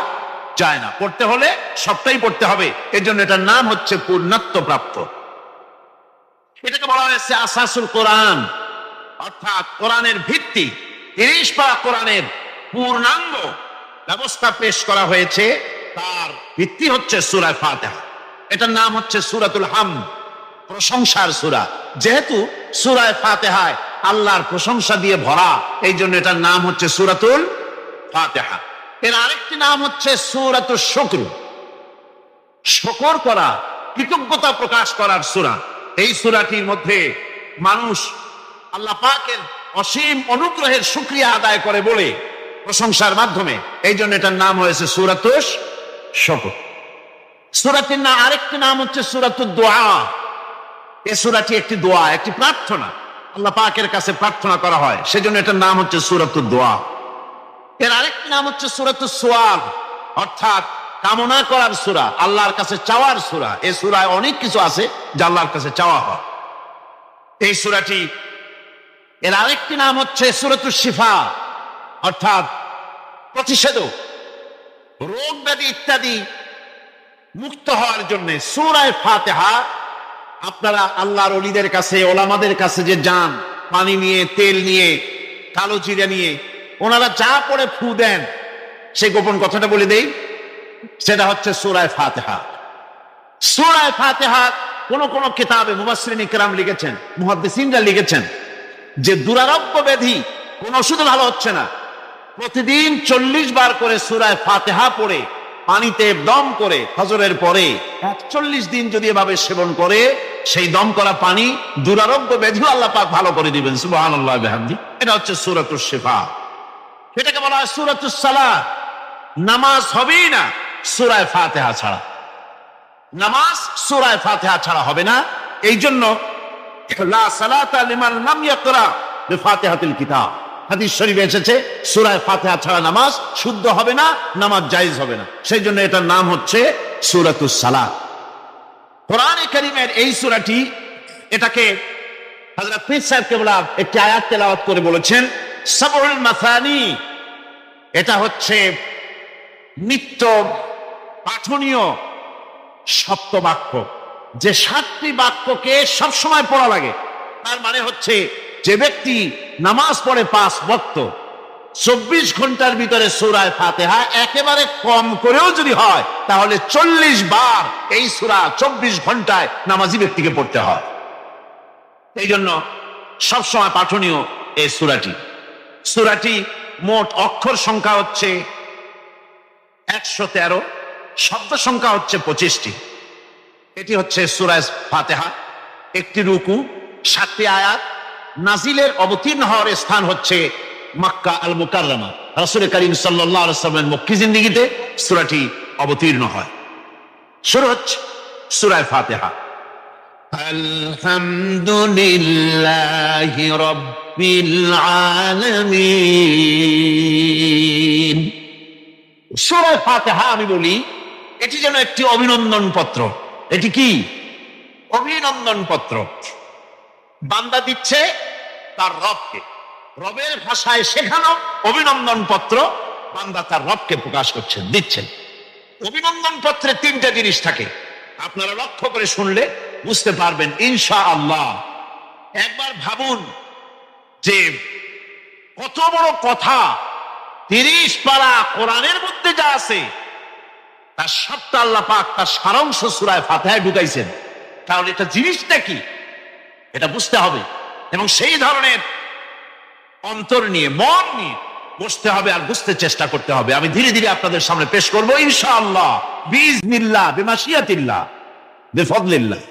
যায় না। পড়তে হলে সবটাই পড়তে হবে, এর জন্য এটার নাম হচ্ছে পূর্ণাত্ম প্রাপ্ত। এটাকে বলা হয়েছে আসাসুল কোরআন, অর্থাৎ কোরআনের ভিত্তি। 30 পারা কোরআনের পূর্ণাঙ্গ ব্যবস্থা পেশ করা হয়েছে, তার ভিত্তি হচ্ছে সূরা ফাতিহা। এটার নাম হচ্ছে সূরাতুল হামদ, প্রশংসার সূরা। যেহেতু সূরা ফাতিহায় আল্লাহর প্রশংসা দিয়ে ভরা, এই জন্য এটার নাম হচ্ছে সূরাতুল ফাতিহা। এর আরেকটি নাম হচ্ছে সূরাতুশ শুকর, শুকর করা, কৃতজ্ঞতা প্রকাশ করার সূরা। এই সূরাটির মধ্যে মানুষ আল্লাহ পাকের অসীম অনুগ্রহের শুকরিয়া আদায় করে বলে প্রশংসার মাধ্যমে, এই জন্য এটার নাম হয়েছে সূরাতুশ শুকর। সূরাটির না আরেকটি নাম হচ্ছে সূরাতুদ দোয়া। এই সূরাটি একটি দোয়া, একটি প্রার্থনা, আল্লাহ পাকের কাছে প্রার্থনা করা হয়, সেজন্য এটার নাম হচ্ছে সূরাতুদ দোয়া। এর আরেকটি নাম হচ্ছে সূরাতুস সুআল, অর্থাৎ কামনা করার সূরা, আল্লাহর কাছে চাওয়ার সূরা। এই সূরায় অনেক কিছু আছে যা আল্লাহর কাছে চাওয়া হয়। এই সূরাটি, এর আরেকটি নাম হচ্ছে সূরাতুশ শিফা, অর্থাৎ প্রতিষেধক, রোগ ব্যাধি ইত্যাদি মুক্ত হওয়ার জন্য। সূরা ফাতিহা আপনারা আল্লাহর ওলিদের কাছে, ওলামাদের কাছে যে যান, পানি নিয়ে, তেল নিয়ে, কালো জিরা নিয়ে, ওনারা যা পড়ে ফু দেন, সেই গোপন কথাটা বলে দেই, সেটা হচ্ছে সূরা ফাতিহা। সূরা ফাতিহা কোন কোন কিতাবে মুফাসসিরিন ইকরাম লিখেছেন, মুহাদ্দিসিনরা লিখেছেন যে দুরারোগ্য ব্যাধি, কোন ওষুধে ভালো হচ্ছে না, প্রতিদিন 40 বার করে সূরা ফাতিহা পড়ে পানিতে দম করে ফজরের পরে 41 দিন যদি এভাবে সেবন করে, সেই দম করা পানি দুরারোগ্য ব্যাধিও আল্লাহ পাক ভালো করে দিবেন। সুবহানাল্লাহ বিহামদি। এটা হচ্ছে সূরাতুশ শিফা। এটাকে বলা হয় সূরাতুস সালাত। নামাজ হবেই না সূরা ফাতিহা ছাড়া, নামাজ সূরা ফাতিহা ছাড়া হবে না। এই জন্য লা সালাতা লিমান লাম ইয়াকরা বিফাতিহাতিল কিতাব, হাদিস শরীফে এসেছে সূরা ফাতিহা ছাড়া নামাজ শুদ্ধ হবে না, নামাজ জায়েজ হবে না। সেই জন্য এটার নাম হচ্ছে সূরাতুস সালাত। কোরআনে কারীমের এই সূরাটি, এটাকে হযরত পীর সাহেব কেবলা একটি আয়াত তেলাওয়াত করে বলেছেন সাবউল মাসানি। এটা হচ্ছে নিত্য পাঠনীয় সপ্তবাক্য, যে 7টি বাক্যকে সবসময় পড়া লাগে। তার মানে হচ্ছে যে ব্যক্তি নামাজ পড়ে 5 ওয়াক্ত, 24 ঘন্টার ভিতরে সূরা ফাতিহা একেবারে কম করেও যদি হয়, তাহলে 40 বার এই সূরা 24 ঘন্টায় নামাজি ব্যক্তিকে পড়তে হয়। এই জন্য সবসময় পাঠনীয় এই সূরাটি। সূরাটি মোট অক্ষর সংখ্যা হচ্ছে 113, শব্দ সংখ্যা হচ্ছে 25টি। এটি হচ্ছে সূরা ফাতিহা। একটি রুকু, 7টি আয়াত। নাজিলের অবতীর্ণ হওয়ার স্থান হচ্ছে মক্কা আল মুকাররমা। রাসূল করিম সাল্লাল্লাহু আলাইহি ওয়াসাল্লামের মক্কি জিন্দেগিতে সূরাটি অবতীর্ণ হয়। শুরু হচ্ছে সূরা ফাতিহা। আলহামদুলিল্লাহি রাব্বিল আলামিন। সূরা ফাতিহা আমি বলি, এটি যেন একটি অভিনন্দন পত্র। এটি কি? অভিনন্দন পত্র। বান্দা দিচ্ছে তার রবকে, রবের ভাষায় শেখানো অভিনন্দন পত্র বান্দা তার রবকে প্রকাশ করছেন, দিচ্ছেন। অভিনন্দন পত্রে 3টা জিনিস থাকে, আপনারা লক্ষ্য করে শুনলে বুঝতে পারবেন ইনশাআল্লাহ। একবার ভাবুন যে কত বড় কথা, 30 পারা কোরআনের মধ্যে যা আছে তার সবটা আল্লাহ পাক তার সারাংশ সূরা ফাতিহায় ঢুকাইছেন। তাহলে এটা জিনিসটা কি, এটা বুঝতে হবে, এবং সেই ধরনের অন্তর নিয়ে, মন নিয়ে বসতে হবে আর বুঝতে চেষ্টা করতে হবে। আমি ধীরে ধীরে আপনাদের সামনে পেশ করব ইনশাআল্লাহ, বিইজনিল্লাহ, বিমাশিয়াতিল্লাহ, বিফদলিল্লাহ।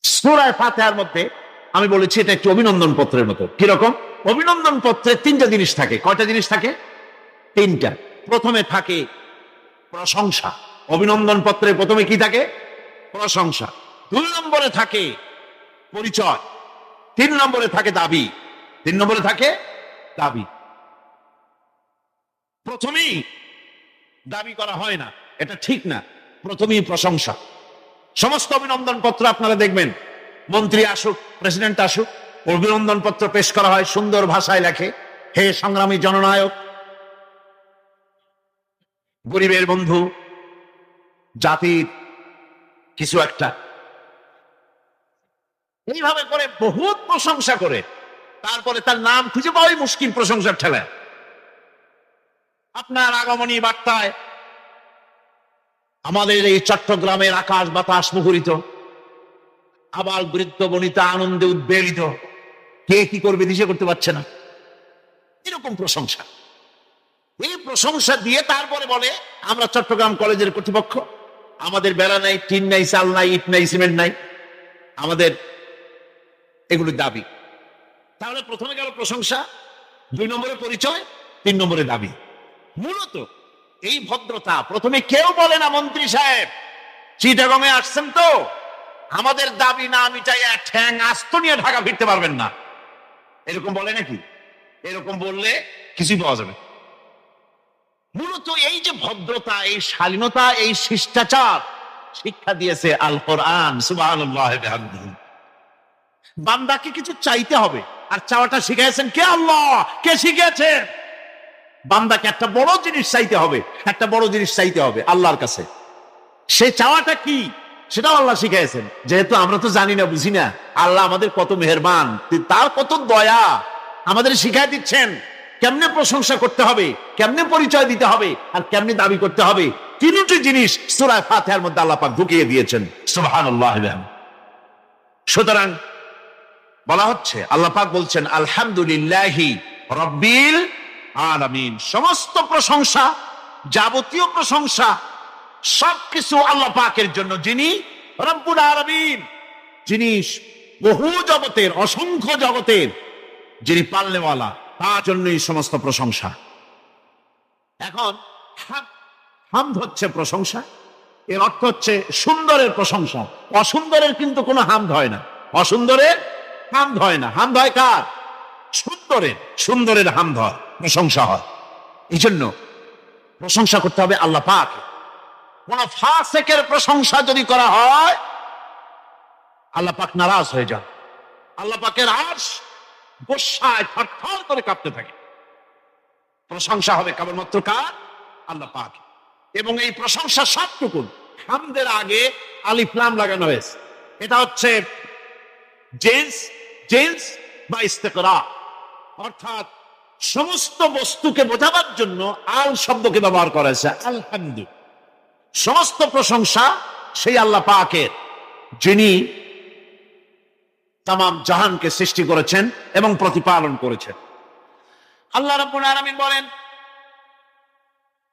সূরা ফাতিহার মধ্যে আমি বলেছি এটা একটি অভিনন্দন পত্রের মতো। কিরকম? অভিনন্দন পত্রে 3টা জিনিস থাকে। কয়টা জিনিস থাকে? 3টা। প্রথমে থাকে প্রশংসা। অভিনন্দন পত্রে প্রথমে কি থাকে? প্রশংসা, 2 নম্বরে থাকে পরিচয়, 3 নম্বরে থাকে দাবি। 3 নম্বরে থাকে দাবি। প্রথমেই দাবি করা হয় না, এটা ঠিক না। প্রথমেই প্রশংসা। সমস্ত অভিনন্দন পত্র আপনারা দেখবেন, মন্ত্রী আসুক, প্রেসিডেন্ট আসুক, অভিনন্দন পত্র পেশ করা হয়, সুন্দর ভাষায় লেখে, হে সংগ্রামী জননায়ক, গরিবের বন্ধু, জাতির কিছু একটা, এইভাবে করে বহুত প্রশংসা করে তারপরে তার নাম খুঁজে পাওয়াই মুশকিল প্রশংসার ঠেলায়। আপনার আগমনী বার্তায় আমাদের এই চট্টগ্রামের আকাশ বাতাস মুখরিত, আবাল বৃদ্ধ বনিতা আনন্দে উদ্বেলিত, কে কি করবে দিশে করতে পারছে না, এরকম প্রশংসা। এই প্রশংসা দিয়ে তারপরে বলে আমরা চট্টগ্রাম কলেজের কর্তৃপক্ষ, আমাদের বেড়া নাই, টিন নাই, চাল নাই, ইট নাই, সিমেন্ট নাই, আমাদের এগুলোর দাবি। তাহলে প্রথমে গেল প্রশংসা, 2 নম্বরে পরিচয়, 3 নম্বরে দাবি। মূলত এই ভদ্রতা প্রথমে কেউ বলে না। মন্ত্রী সাহেব, চিটাগং এ আসছেন তো, আমাদের দাবি না মিটাইয়া ঠ্যাং আস্ত নিয়ে ঢাকা ফিরতে পারবেন না, এরকম বলে নাকি? এরকম বললে কিছুই পাওয়া যাবে। মূলত এই যে ভদ্রতা, এই শালীনতা, এই শিষ্টাচার শিক্ষা দিয়েছে আল কোরআন। সুবহানাল্লাহ বিহামদিহি। বান্দাকে কিছু চাইতে হবে, আর চাওয়াটা শিখাইছেন কে? আল্লাহ। কে শিখিয়েছেন? বান্দাকে একটা বড় জিনিস চাইতে হবে, একটা বড় জিনিস চাইতে হবে আল্লাহর কাছে। সে চাওয়াটা কি সেটাও আল্লাহ শিখাইছেন। যেহেতু আমরা তো জানি না, বুঝি না, আল্লাহ আমাদের কত মেহেরবান, তার কত দয়া, আমাদের শিখাই দিচ্ছেন কেমনে প্রশংসা করতে হবে, কেমনে পরিচয় দিতে হবে, আর কেমনে দাবি করতে হবে। 3টি জিনিস সূরা ফাতিহার মধ্যে আল্লাহ পাক ঢুকিয়ে দিয়েছেন। সুবহানাল্লাহ। সুতরাং বলা হচ্ছে, আল্লাহ পাক বলছেন আলহামদুলিল্লাহি রাব্বিল আলামিন। সমস্ত প্রশংসা, যাবতীয় প্রশংসা সবকিছু আল্লাহ পাকের জন্য, যিনি রব্বুল আলামিন, যিনি বহু জগতের, অসংখ্য জগতের যিনি পালনেওয়ালা, তার জন্যই সমস্ত প্রশংসা। এখন হামদ হচ্ছে প্রশংসা, এর অর্থ হচ্ছে সুন্দরের প্রশংসা। অসুন্দরের কিন্তু কোনো হামদ হয় না, অসুন্দরের হামদ হয় না। হামদ হয় কার? সুন্দরের। সুন্দরের হামদ হয়, প্রশংসা হয়। এই জন্য প্রশংসা করতে হবে আল্লাহ পাক। কোন ফাসিকের প্রশংসা যদি করা হয়, আল্লাহ পাক নারাজ হয়ে যান। আল্লাহ পাকের আরশ গোসায় থরথর করে কাঁপতে থাকে। প্রশংসা হবে কেবলমাত্র কার? আল্লাহ পাক। এবং এই প্রশংসা সবটুকু হামদের আগে আলিফ লাম লাগানো হয়েছে। এটা হচ্ছে জিন্স বা ইস্তেকরা, অর্থাৎ সমস্ত বস্তুকে বোঝাবার জন্য আল শব্দকে ব্যবহার করা হয়েছে। আলহামদু, সমস্ত প্রশংসা সেই আল্লাহ পাকের, যিনি তামাম জাহানকে সৃষ্টি করেছেন এবং প্রতিপালন করেছেন। আল্লাহ রাব্বুল আলামিন বলেন,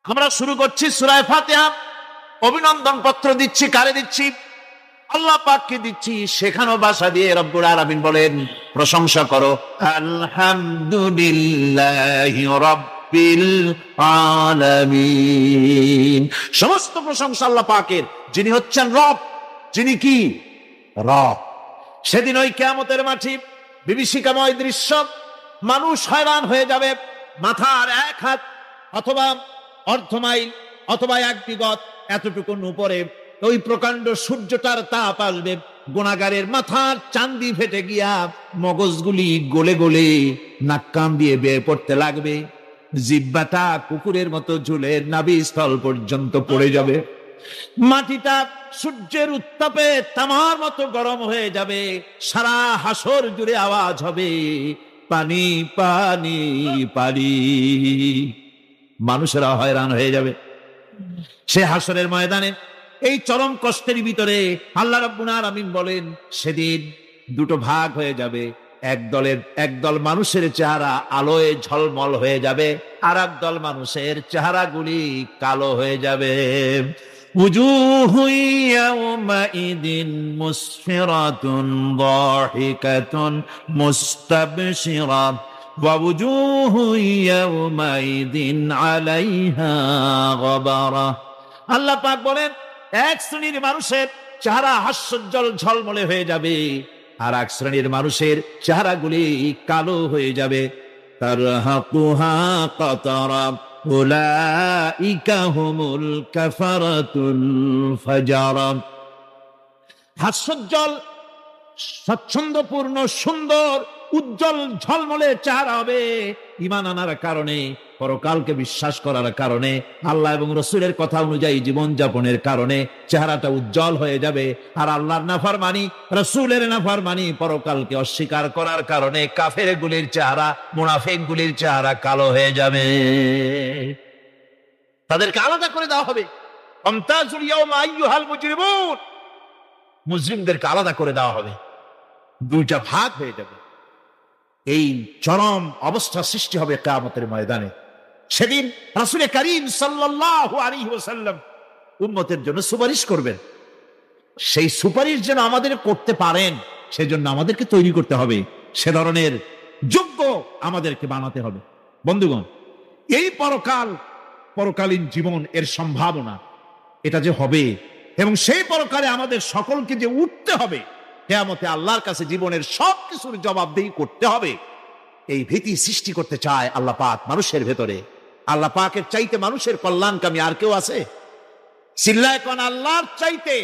আমরা শুরু করছি সূরা ফাতিহা, অভিনন্দন পত্র দিচ্ছি। কারে দিচ্ছি? আল্লাহ পাককে দিচ্ছি। শেখানো ভাষা দিয়ে রব্বুল আলামিন বলেন প্রশংসা করো, আলহামদুলিল্লাহি রাব্বিল আলামিন। সমস্ত প্রশংসা আল্লাহ পাকের, যিনি হচ্ছেন রব। যিনি কি? রব। সেদিন ওই কিয়ামতের মাঠে বিভীষিকাময় দৃশ্য, মানুষ হয়রান হয়ে যাবে। মাথার 1 হাত অথবা অর্ধ মাইল অথবা 1 বিগত এতটুকু উপরে ওই প্রকাণ্ড সূর্যটার তাপ আসবে। গুনাহগারের মাথার চান্দি ফেটে গিয়া মগজগুলি গলে গলে নাক কান দিয়ে বের পড়তে লাগবে। জিহ্বাটা কুকুরের মতো ঝুলে নাভিস্থল পর্যন্ত পড়ে যাবে। মাটিটা সূর্যের উত্তাপে তামার মতো গরম হয়ে যাবে। সারা হাসর জুড়ে আওয়াজ হবে, পানি পানি পানি। মানুষেরা হয়রান হয়ে যাবে সে হাসরের ময়দানে। এই চরম কষ্টের ভিতরে আল্লাহ রাব্বুল আলামিন বলেন, সেদিন 2টো ভাগ হয়ে যাবে। একদল মানুষের চেহারা আলোয় ঝলমল হয়ে যাবে, আর একদল মানুষের চেহারাগুলি কালো হয়ে যাবে। উজুহু ইয়াওমাইদিন মুসফিরাতুন দাহিকাতুন মুস্তাবশিরা ওয়া উজুহু ইয়াওমাইদিন আলাইহা গাবারা। আল্লাহ পাক বলেন, এক শ্রেণীর মানুষের চেহারা হাস্যোজ্জ্বল ঝলমলে হয়ে যাবে, আর এক শ্রেণীর মানুষের চেহারাগুলি কালো হয়ে যাবে। তারহাকুহা কাতারা উলাইকা হুমুল কাফারাতুল ফাজারা। হাস্যোজ্জ্বল, স্বচ্ছন্দপূর্ণ, সুন্দর, উজ্জ্বল ঝলমলে চেহারা হবে ঈমান আনার কারণে, পরকালকে বিশ্বাস করার কারণে, আল্লাহ এবং রসুলের কথা অনুযায়ী জীবনযাপনের কারণে চেহারাটা উজ্জ্বল হয়ে যাবে। আর আল্লাহর নাফরমানি, রসুলের নাফরমানি, পরকালকে অস্বীকার করার কারণে কাফের গুলির চেহারা, মুনাফিক গুলির চেহারা কালো হয়ে যাবে। তাদেরকে আলাদা করে দেওয়া হবে। আমতাজুল ইয়াওমা আইয়ুহাল মুজরিমুন, মুজরিমদেরকে আলাদা করে দেওয়া হবে, দুইটা ভাগ হয়ে যাবে। এই চরম অবস্থা সৃষ্টি হবে কিয়ামতের ময়দানে। সেদিন রাসূল করিম সাল্লাল্লাহু আলাইহি ওয়াসাল্লাম উম্মতের জন্য সুপারিশ করবেন। সেই সুপারিশ যেন আমাদের করতে পারেন, সেজন্য আমাদেরকে তৈরি করতে হবে, সে ধরনের যোগ্য আমাদেরকে বানাতে হবে। বন্ধুগণ, এই পরকালীন জীবন, এর সম্ভাবনা, এটা যে হবে এবং সেই পরকালে আমাদের সকলকে যে উঠতে হবে, কিয়ামতে আল্লাহর কাছে জীবনের সবকিছুর জবাবদিহি করতে হবে, এই ভীতি সৃষ্টি করতে চায় আল্লাহ পাক মানুষের ভেতরে। আল্লাহ পাকের চাইতে মানুষের কল্যাণকামী আর কেউ আছে? চিল্লায় কোন আল্লাহর চাইতে,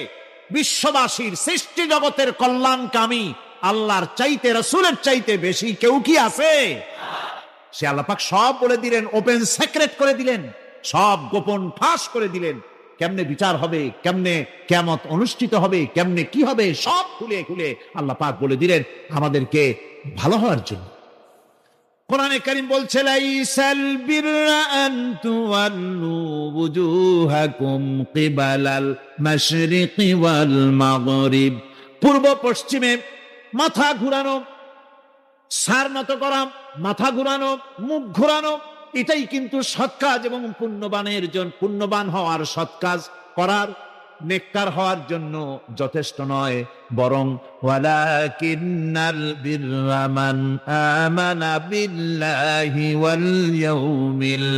বিশ্ববাসীর সৃষ্টি জগতের কল্যাণকামী আল্লাহর চাইতে, রাসূলের চাইতে বেশি কেউ কি আছে? সে আল্লাহ পাক সব বলে দিলেন, ওপেন সিক্রেট করে দিলেন, সব গোপন ফাঁস করে দিলেন। কেমনে বিচার হবে, কেমনে কিয়ামত অনুষ্ঠিত হবে, কেমনে কি হবে, সব খুলে খুলে আল্লাহ পাক বলে দিলেন আমাদেরকে ভালো হওয়ার জন্য। কোরআনে কারীম বলছে, লাইসাল বিররা আন তুওয়াল্লু ওয়ুজুহাকুম কিবালাল মাশরিকি ওয়াল মাগরিব। পূর্ব পশ্চিমে মাথা ঘুরানো, সার নত করা, মাথা ঘুরানো, মুখ ঘুরানো, এটাই কিন্তু সৎ কাজ এবং পুণ্যবান হওয়ার, সৎ কাজ করার, নেককার হওয়ার জন্য যথেষ্ট নয়, বরং ওয়ালাকিন্নাল বিররা মান আমানা বিল্লাহি ওয়াল ইয়াউমিল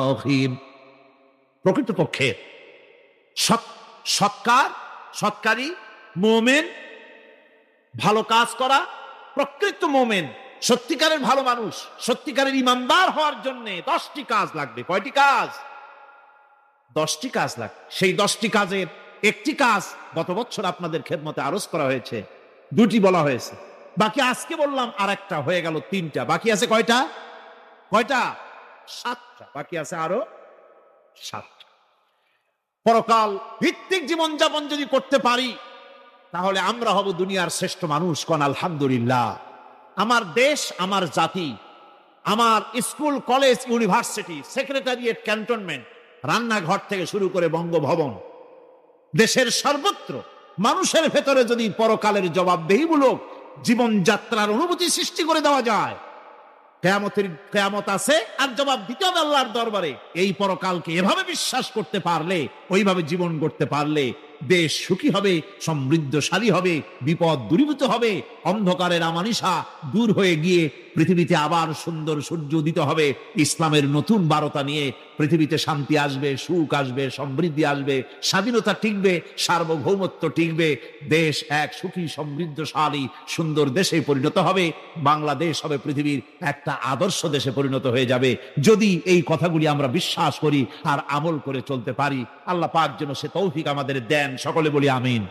আখির। প্রকৃতপক্ষে সৎকারী মুমিন, ভালো কাজ করা, প্রকৃত মুমিন, সত্যিকারের ভালো মানুষ, সত্যিকারের ইমানদার হওয়ার জন্য 10টি কাজ লাগবে। কয়টি কাজ? 10টি কাজ লাগবে। সেই 10টি কাজের একটি কাজ গত বছর আপনাদের খেদমতে আরজ করা হয়েছে, 2টি বলা হয়েছে, বাকি আজকে বললাম আর একটা, হয়ে গেল 3টা। বাকি আছে কয়টা? 7টা। বাকি আছে আরো 7টা। পরকাল ভিত্তিক জীবনযাপন যদি করতে পারি, তাহলে আমরা হব দুনিয়ার শ্রেষ্ঠ মানুষ। কোন আলহামদুলিল্লাহ। আমার দেশ, আমার জাতি, আমার school, college, university, secretariat, cantonment, রান্নাঘর থেকে শুরু করে বঙ্গভবন, দেশের সর্বত্র মানুষের ভেতরে যদি পরকালের জবাবদেহিমূলক জীবনযাত্রার অনুভূতি সৃষ্টি করে দেওয়া যায়, কিয়ামত আছে আর জবাব দিতে হবে আল্লাহর দরবারে। এই পরকালকে এভাবে বিশ্বাস করতে পারলে, ওইভাবে জীবন করতে পারলে দেশ সুখী হবে, সমৃদ্ধশালী হবে, বিপদ দূরীভূত হবে, অন্ধকারের আমানিশা দূর হয়ে গিয়ে পৃথিবীতে আবার সুন্দর সূর্য উদিত হবে। ইসলামের নতুন বার্তা নিয়ে পৃথিবীতে শান্তি আসবে, সুখ আসবে, সমৃদ্ধি আসবে, স্বাধীনতা টিকবে, সার্বভৌমত্ব টিকবে, দেশ এক সুখী, সমৃদ্ধশালী, সুন্দর দেশে পরিণত হবে। বাংলাদেশ হবে পৃথিবীর একটা আদর্শ দেশে পরিণত হয়ে যাবে, যদি এই কথাগুলি আমরা বিশ্বাস করি আর আমল করে চলতে পারি। আল্লাহ পাক যেন সে তৌফিক আমাদের দেন। সকলে বলি আমিন।